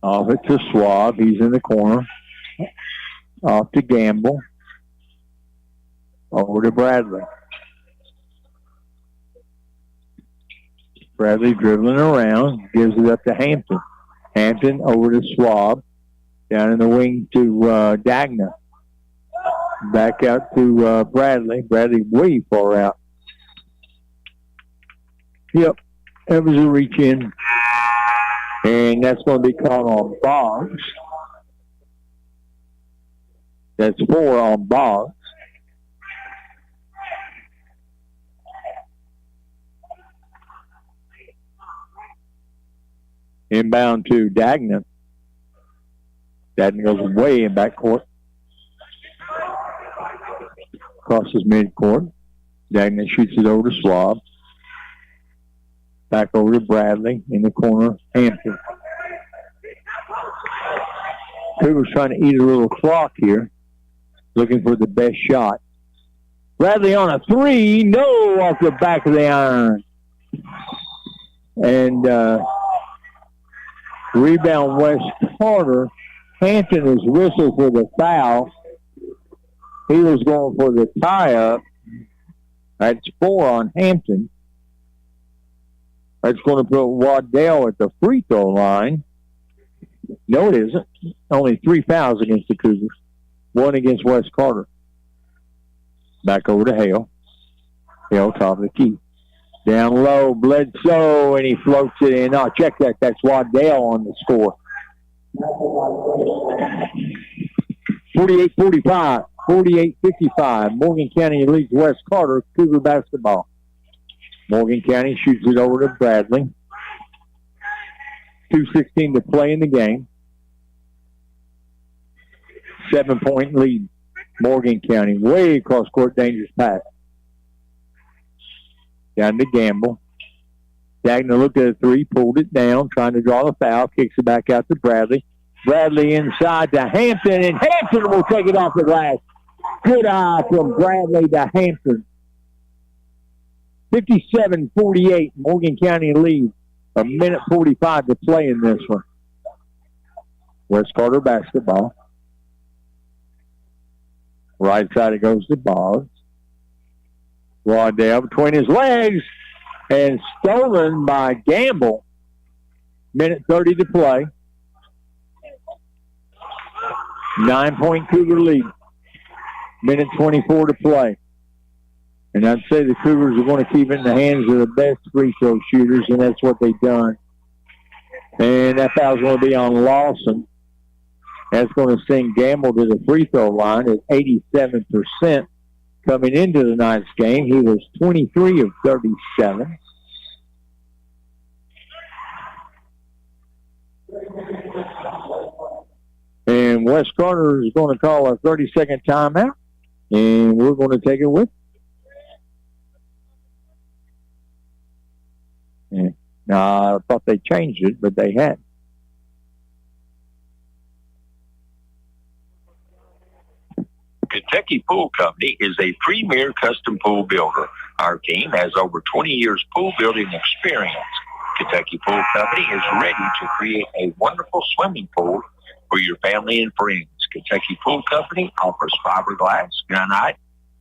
Off it to Schwab. He's in the corner. Off to Gamble. Over to Bradley. Bradley dribbling around. Gives it up to Hampton. Hampton over to Schwab. Down in the wing to Dagna. Back out to Bradley. Bradley way far out. Yep. That was a reach in. And that's going to be called on Boggs. That's 4 on Boggs. Inbound to Dagna. Dagna goes way in backcourt. Crosses midcourt. Dagna shoots it over to Schwab. Back over to Bradley in the corner. Hampton. Cougars trying to eat a little clock here. Looking for the best shot. Bradley on a 3. No, off the back of the iron. And rebound West Carter. Hampton is whistled for the foul. He was going for the tie-up. That's 4 on Hampton. That's going to put Waddell at the free throw line. No, it isn't. Only 3 fouls against the Cougars. 1 against West Carter. Back over to Hale. Hale, top of the key. Down low, Bledsoe, and he floats it in. Oh, check that. That's Waddell on the score. 48-45. 48-55. Morgan County leads West Carter. Cougar basketball. Morgan County shoots it over to Bradley. 2:16 to play in the game. 7-point lead. Morgan County way across court, dangerous pass. Down to Gamble. Dagna looked at a 3, pulled it down, trying to draw the foul, kicks it back out to Bradley. Bradley inside to Hampton, and Hampton will take it off the glass. Good eye from Bradley to Hampton. 57-48, Morgan County leads. 1:45 to play in this one. West Carter basketball. Right side it goes to Boggs. Waddell between his legs and stolen by Gamble. 1:30 to play. 9-point Cougar lead. 1:24 to play. And I'd say the Cougars are going to keep it in the hands of the best free throw shooters, and that's what they've done. And that foul's going to be on Lawson. That's going to send Gamble to the free throw line at 87% coming into tonight's game. He was 23 of 37. And Wes Carter is going to call a 30-second timeout, and we're going to take it with. Yeah. Now, I thought they changed it, but they hadn't. Kentucky Pool Company is a premier custom pool builder. Our team has over 20 years pool building experience. Kentucky Pool Company is ready to create a wonderful swimming pool for your family and friends. Kentucky Pool Company offers fiberglass, gunite,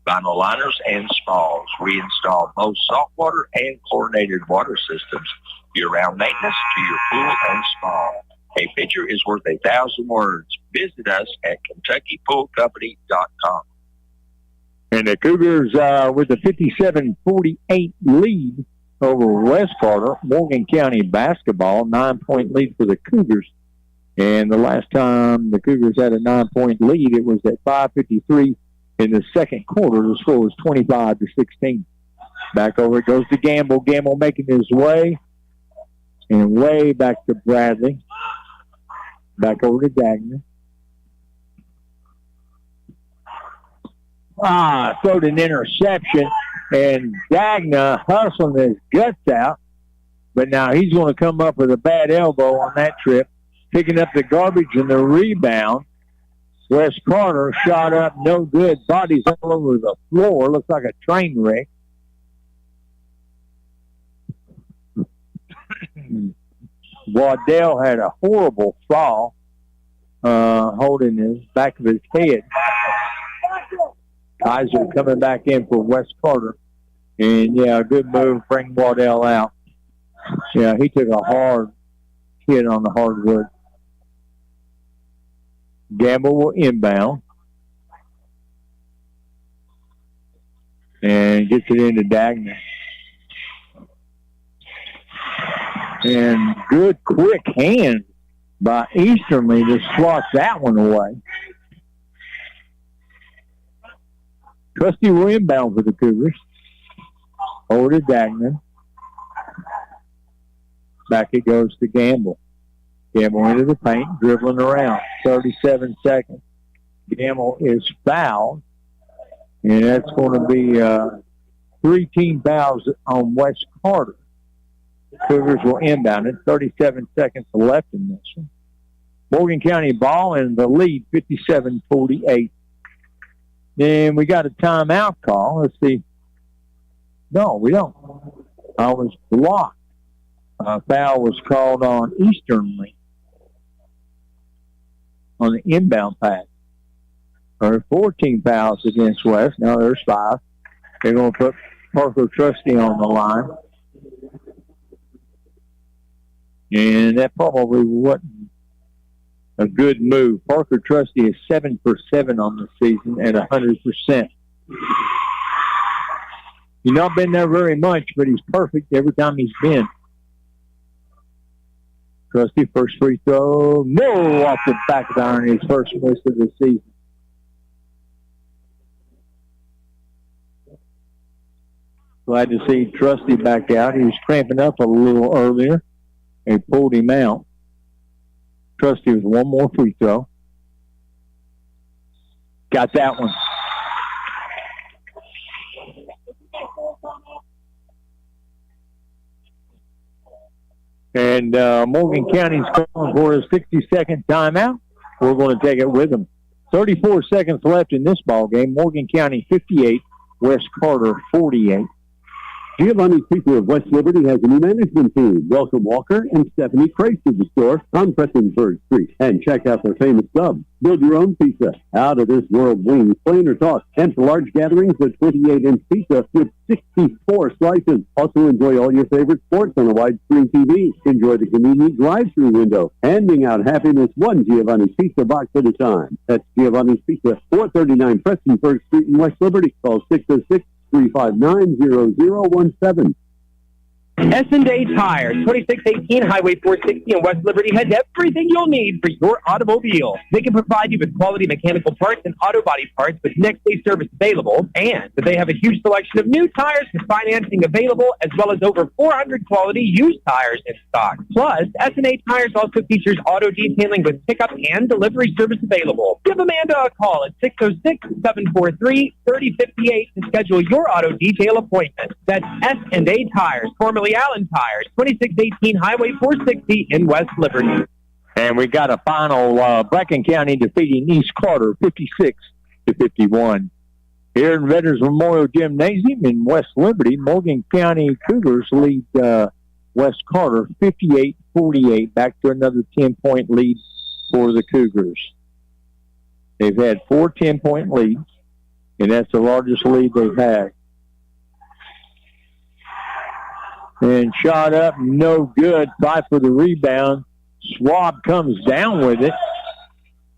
vinyl liners, and spas. We install both saltwater and chlorinated water systems, year-round maintenance to your pool and spa. A picture is worth 1,000 words. Visit us at KentuckyPoolCompany.com. And the Cougars with a 57-48 lead over West Carter. Morgan County basketball, 9-point lead for the Cougars. And the last time the Cougars had a 9-point lead, it was at 5:53 in the second quarter. The score was 25-16. Back over it goes to Gamble. Gamble making his way. And way back to Bradley. Back over to Dagner. Throwed an interception, and Dagner hustling his guts out. But now he's going to come up with a bad elbow on that trip, picking up the garbage and the rebound. Wes Carter shot up, no good. Bodies all over the floor. Looks like a train wreck. Waddell had a horrible fall, holding his back of his head. Kaiser coming back in for Wes Carter. And, yeah, good move, bring Waddell out. Yeah, he took a hard hit on the hardwood. Gamble will inbound. And gets it into Dagner. And good, quick hand by Easternly to swat that one away. Trusty will inbound for the Cougars. Over to Dagner. Back it goes to Gamble. Gamble into the paint, dribbling around. 37 seconds. Gamble is fouled. And that's going to be 3 team fouls on Wes Carter. The Cougars will inbound it. 37 seconds left in this one. Morgan County ball in the lead, 57-48. Then we got a timeout call. Let's see. No, we don't. I was blocked. Foul was called on Easternly on the inbound pass. There are 14 fouls against West. Now there's 5. They're going to put Parker Trusty on the line. And that probably wasn't a good move. Parker Trusty is 7 for 7 on the season at 100%. He's not been there very much, but he's perfect every time he's been. Trusty, first free throw. No, off the back of the iron, his first miss of the season. Glad to see Trusty back out. He was cramping up a little earlier. They pulled him out. Trusty with one more free throw. Got that one. And Morgan County's calling for a 60-second timeout. We're going to take it with them. 34 seconds left in this ball game. Morgan County 58, West Carter 48. Giovanni Pizza of West Liberty has a new management team. Welcome Walker and Stephanie Crace to the store on Prestonsburg Street. And check out their famous subs. Build your own pizza. Out of this world wings, plain or tossed. And for large gatherings, a 28-inch pizza with 64 slices. Also enjoy all your favorite sports on a widescreen TV. Enjoy the convenient drive-thru window. Handing out happiness one Giovanni's Pizza box at a time. That's Giovanni's Pizza, 439 Prestonsburg Street in West Liberty. Call 606-359-0017. S&A Tires, 2618 Highway 460 in West Liberty has everything you'll need for your automobile. They can provide you with quality mechanical parts and auto body parts with next-day service available, and they have a huge selection of new tires with financing available, as well as over 400 quality used tires in stock. Plus, S&A Tires also features auto detailing with pickup and delivery service available. Give Amanda a call at 606-743-3058 to schedule your auto detail appointment. That's S&A Tires, formerly Allen Tires, 2618 Highway 460 in West Liberty. And we got a final, Bracken County defeating East Carter 56-51. Here in Veterans Memorial Gymnasium in West Liberty, Morgan County Cougars lead West Carter 58-48, back to another 10-point lead for the Cougars. They've had 4 10-point leads, and that's the largest lead they've had. And shot up, no good. Fight for the rebound. Schwab comes down with it.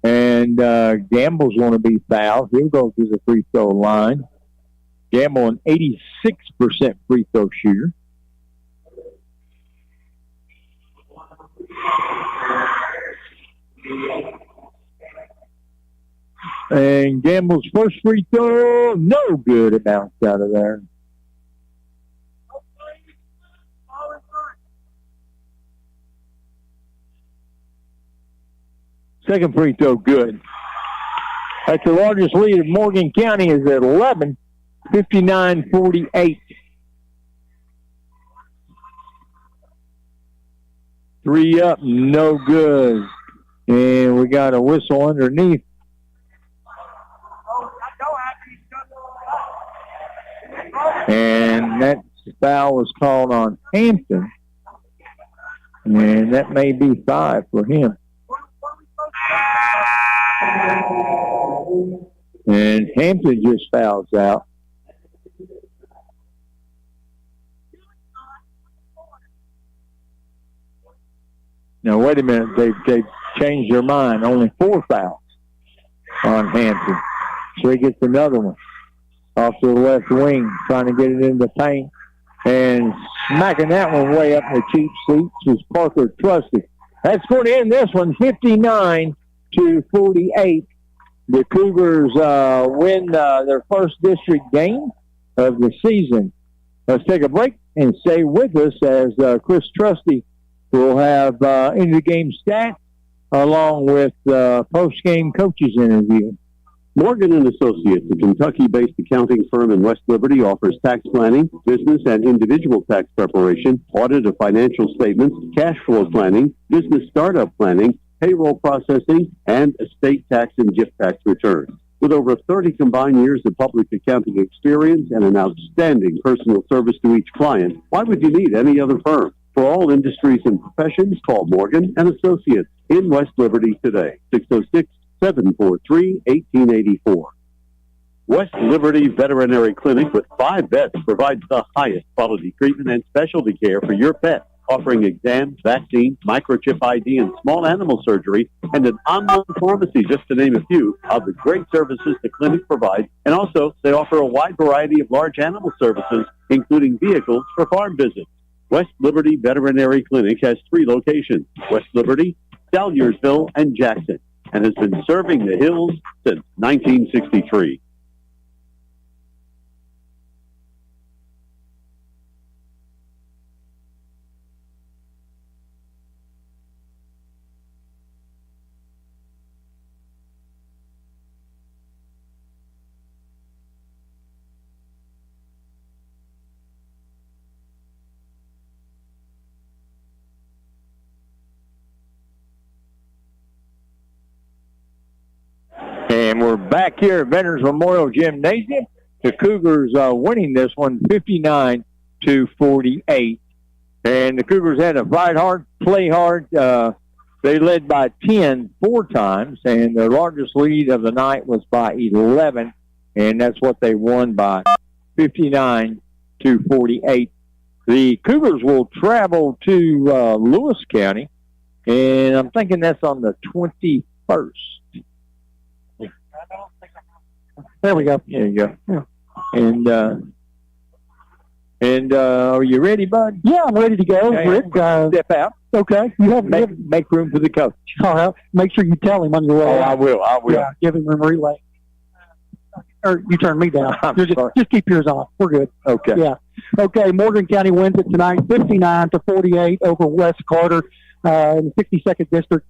And Gamble's going to be fouled. He'll go to the free throw line. Gamble, an 86% free throw shooter. And Gamble's first free throw, no good. It bounced out of there. Second free throw, good. That's the largest lead of Morgan County is at 11, 59-48. 3 up, no good. And we got a whistle underneath. And that foul was called on Hampton. And that may be 5 for him. And Hampton just fouls out. Now, wait a minute. They've changed their mind. Only 4 fouls on Hampton. So he gets another one off to the left wing, trying to get it in the paint. And smacking that one way up in the cheap seats was Parker Trusty. That's going to end this one, 59-48. The Cougars win their first district game of the season. Let's take a break and stay with us as Chris Trusty will have end-of-the-game stats along with post-game coaches interview. Morgan & Associates, a Kentucky-based accounting firm in West Liberty, offers tax planning, business and individual tax preparation, audit of financial statements, cash flow planning, business startup planning, payroll processing, and estate tax and gift tax returns. With over 30 combined years of public accounting experience and an outstanding personal service to each client, why would you need any other firm? For all industries and professions, call Morgan & Associates in West Liberty today, 606-743-1884. West Liberty Veterinary Clinic with 5 vets provides the highest quality treatment and specialty care for your pet, offering exams, vaccines, microchip ID, and small animal surgery, and an online pharmacy, just to name a few of the great services the clinic provides. And also, they offer a wide variety of large animal services, including vehicles for farm visits. West Liberty Veterinary Clinic has 3 locations, West Liberty, Salyersville, and Jackson, and has been serving the hills since 1963. And we're back here at Veterans Memorial Gymnasium. The Cougars winning this one 59-48. And the Cougars had to fight hard, play hard. They led by 10 4 times, and their largest lead of the night was by 11, and that's what they won by, 59-48. The Cougars will travel to Lewis County, and I'm thinking that's on the 21st. There we go. There you go. Yeah. And And are you ready, bud? Yeah, I'm ready to go, Okay. Rick. Step out. Okay. You have Make room for the coach. all right. Make sure you tell him on your way. Oh, out. I will. Yeah, give him a relay. Or you turn me down. I'm Just keep yours on. We're good. Okay. Yeah. Okay, Morgan County wins it tonight, 59-48 over West Carter in the 62nd District.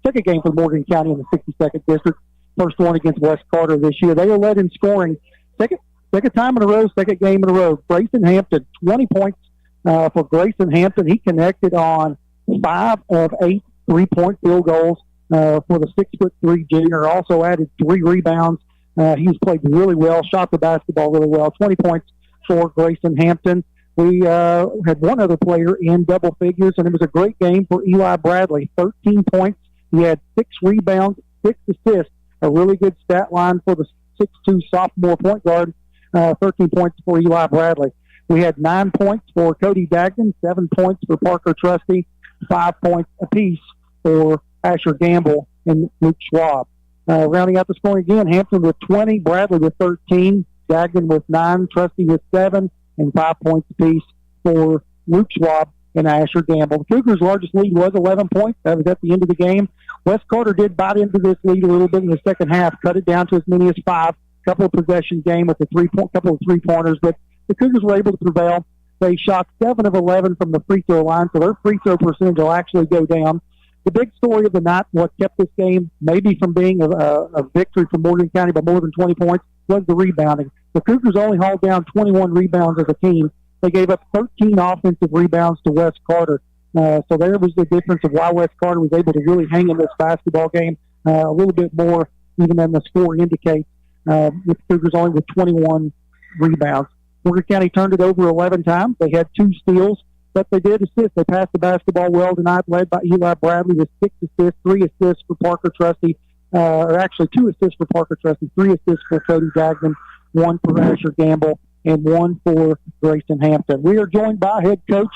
Second game for Morgan County in the 62nd District. First one against West Carter this year. They are led in scoring. Second time in a row, second game in a row. Grayson Hampton, 20 points for Grayson Hampton. He connected on 5 of 8 3-point field goals for the 6'3" junior. Also added 3 rebounds. He's played really well, shot the basketball really well. 20 points for Grayson Hampton. We had one other player in double figures, and it was a great game for Eli Bradley. 13 points. He had 6 rebounds, 6 assists. A really good stat line for the 6'2" sophomore point guard. 13 points for Eli Bradley. We had 9 points for Cody Dagnan, 7 points for Parker Trusty, 5 points apiece for Asher Gamble and Luke Schwab. Rounding out the scoring again, Hampton with 20, Bradley with 13, Dagnan with 9, Trusty with 7, and 5 points apiece for Luke Schwab and Asher Gamble. The Cougars' largest lead was 11 points. That was at the end of the game. West Carter did bite into this lead a little bit in the second half, cut it down to as many as 5. Couple of possession game with a couple of 3-pointers, but the Cougars were able to prevail. They shot 7 of 11 from the free throw line, so their free throw percentage will actually go down. The big story of the night, what kept this game maybe from being a victory for Morgan County by more than 20 points, was the rebounding. The Cougars only hauled down 21 rebounds as a team. They gave up 13 offensive rebounds to West Carter. So there was the difference of why West Carter was able to really hang in this basketball game a little bit more even than the score indicates, with Cougars only with 21 rebounds. Morgan County turned it over 11 times. They had 2 steals, but they did assist. They passed the basketball well tonight, led by Eli Bradley with 6 assists, 3 assists for Parker Trusty, or actually 2 assists for Parker Trusty, 3 assists for Cody Dagnan, 1 for Asher Gamble, and 1 for Grayson Hampton. We are joined by head coach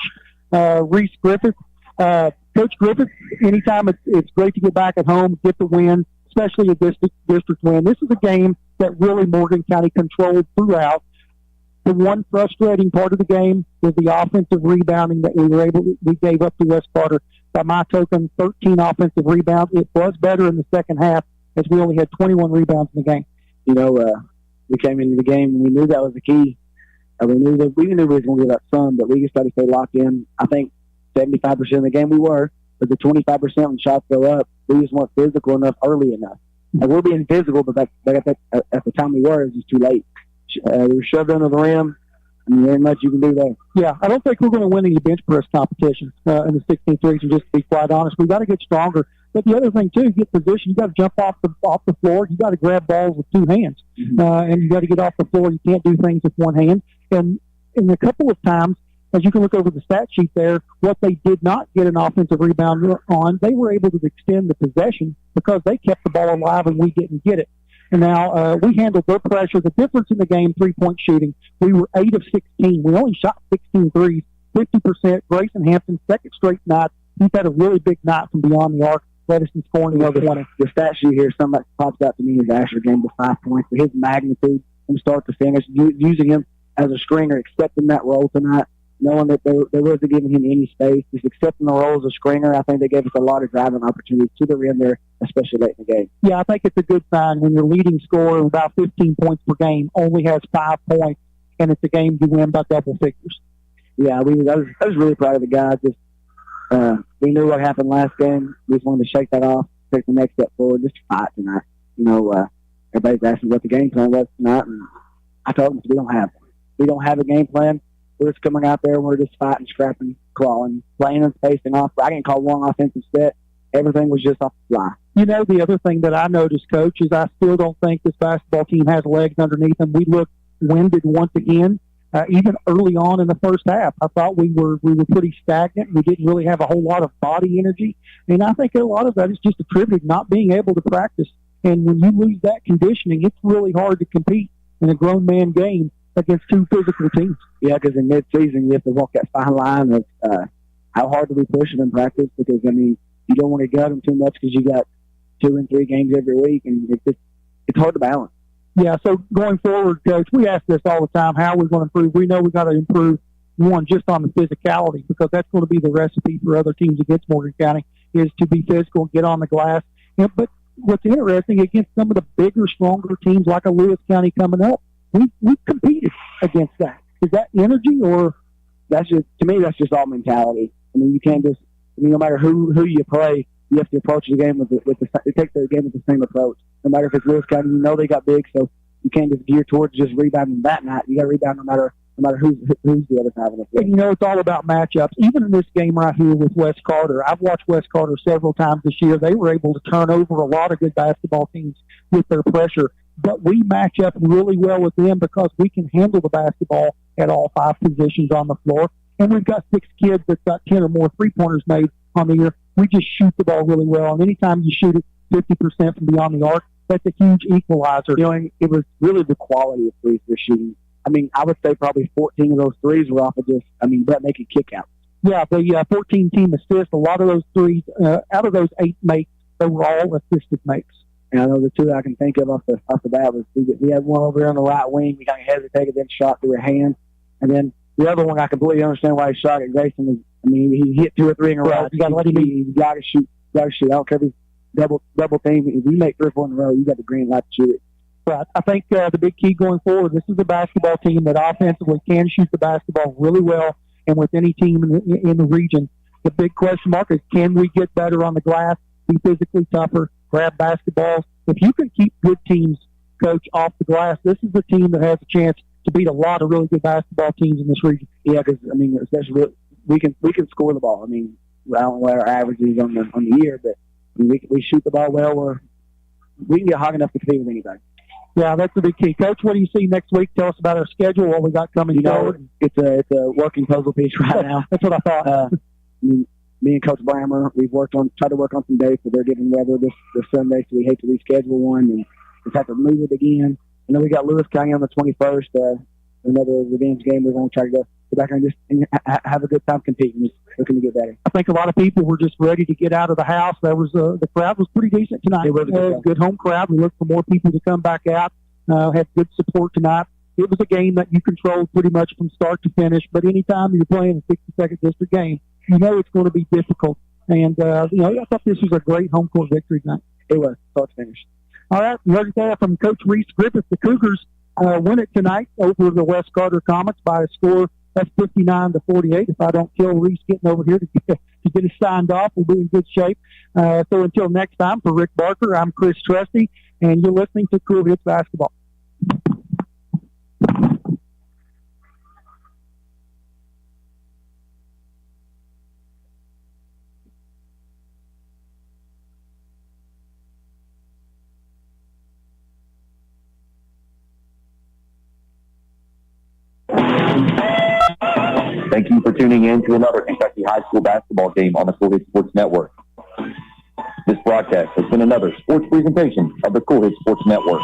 Reese Griffith. Coach Griffith, anytime it's great to get back at home, get the win, especially a district win. This is a game that really Morgan County controlled throughout. The one frustrating part of the game was the offensive rebounding that we gave up to West Carter. By my token, 13 offensive rebounds. It was better in the second half as we only had 21 rebounds in the game. You know, we came into the game and we knew that was the key. We knew we were going to give up some, but we just got to stay locked in. I think 75% of the game we were, but the 25% when shots go up, we just weren't physical enough early enough. Like, we're being physical, but at the time we were, it was just too late. We were shoved under the rim. I mean, there ain't much you can do there. Yeah, I don't think we're going to win any bench press competitions in the 16th region, just to be quite honest. We've got to get stronger. But the other thing, too, get position. You got to jump off the floor. You got to grab balls with 2 hands. And you got to get off the floor. You can't do things with 1 hand. And in a couple of times, as you can look over the stat sheet there, what they did not get an offensive rebound on, they were able to extend the possession because they kept the ball alive and we didn't get it. And now we handled their pressure. The difference in the game, 3-point shooting, we were 8 of 16. We only shot 16 threes, 50%. Grayson Hampton, second straight night. He's had a really big night from beyond the arc. Led us in scoring over 20. The stat sheet here, something that pops out to me is Asher Gamble, 5 points. But his magnitude from start to finish, using him as a screener, accepting that role tonight, knowing that they wasn't giving him any space, just accepting the role as a screener. I think they gave us a lot of driving opportunities to the rim there, especially late in the game. Yeah, I think it's a good sign when your leading scorer of about 15 points per game only has 5 points, and it's a game you win by double figures. Yeah, I was really proud of the guys. Just we knew what happened last game. We just wanted to shake that off, take the next step forward, just fight tonight. You know, everybody's asking what the game plan was tonight, and I told them we don't have one. We don't have a game plan. We're just coming out there and we're just fighting, scrapping, clawing, playing and spacing off. I didn't call one offensive set. Everything was just off the fly. You know, the other thing that I noticed, Coach, is I still don't think this basketball team has legs underneath them. We looked winded once again, even early on in the first half. I thought we were pretty stagnant. We didn't really have a whole lot of body energy. And I think a lot of that is just attributed not being able to practice. And when you lose that conditioning, it's really hard to compete in a grown man game against 2 physical teams. Yeah, because in mid-season, you have to walk that fine line of how hard do we push them in practice, because, I mean, you don't want to gut them too much because you got 2 and 3 games every week, and it's hard to balance. Yeah, so going forward, Coach, we ask this all the time, how are we going to improve? We know we got to improve, one, just on the physicality, because that's going to be the recipe for other teams against Morgan County, is to be physical, get on the glass. But what's interesting, against some of the bigger, stronger teams like a Lewis County coming up, we've competed against that. Is that energy, or that's just, to me, that's just all mentality. I mean, you can't just, no matter who you play, you have to approach the game take the game with the same approach. No matter if it's Lewis County, they got big, so you can't just gear towards just rebounding that night. You got to rebound no matter who's the other side of the field. And it's all about matchups. Even in this game right here with West Carter, I've watched West Carter several times this year. They were able to turn over a lot of good basketball teams with their pressure. But we match up really well with them because we can handle the basketball at all 5 positions on the floor. And we've got 6 kids that's got 10 or more three-pointers made on the year. We just shoot the ball really well. And anytime you shoot it 50% from beyond the arc, that's a huge equalizer. It was really the quality of threes they're shooting. I mean, I would say probably 14 of those threes were off of just, butt-naked kickouts. Yeah, the 14-team assists, a lot of those threes, out of those 8 makes, they were all assisted makes. And I know the 2 that I can think of off the bat was we had one over there on the right wing. We kind of hesitated, then shot through a hand. And then the other one, I completely understand why he shot at Grayson. He hit 2 or 3 in a row. You got to let him be. You got to shoot. I don't care if he's double team. If you make 3 or 4 in a row, you got the green light to shoot it. But I think the big key going forward, this is a basketball team that offensively can shoot the basketball really well, and with any team in the region. The big question mark is, can we get better on the glass, be physically tougher, grab basketballs? If you can keep good teams, Coach, off the glass, this is a team that has a chance to beat a lot of really good basketball teams in this region. Yeah, because, especially we can score the ball. I don't know what our average is on the year, but we shoot the ball well, or we can get hot enough to compete with anybody. Yeah, that's the big key. Coach, what do you see next week? Tell us about our schedule, what we got coming forward. It's a working puzzle piece right now. That's what I thought. Me and Coach Brammer, we've tried to work on some dates, but they're getting weather this Sunday, so we hate to reschedule one and just have to move it again. And then we got Lewis County on the 21st, another revenge game. We're going to try to go back there and just have a good time competing. Looking to get better. I think a lot of people were just ready to get out of the house. There was the crowd was pretty decent tonight. It was a good home crowd. We looked for more people to come back out. Had good support tonight. It was a game that you controlled pretty much from start to finish. But anytime you're playing a 62nd district game, it's going to be difficult. And I thought this was a great home court victory tonight. It was start to finish. All right, you heard that from Coach Reese Griffith. The Cougars win it tonight over the West Carter Comets by a score that's 59-48. If I don't kill Reese getting over here to get us signed off, we'll be in good shape. So until next time, for Rick Barker, I'm Chris Trusty, and you're listening to Kool Hits Basketball. Thank you for tuning in to another Kentucky High School basketball game on the Kool Hits Sports Network. This broadcast has been another sports presentation of the Kool Hits Sports Network.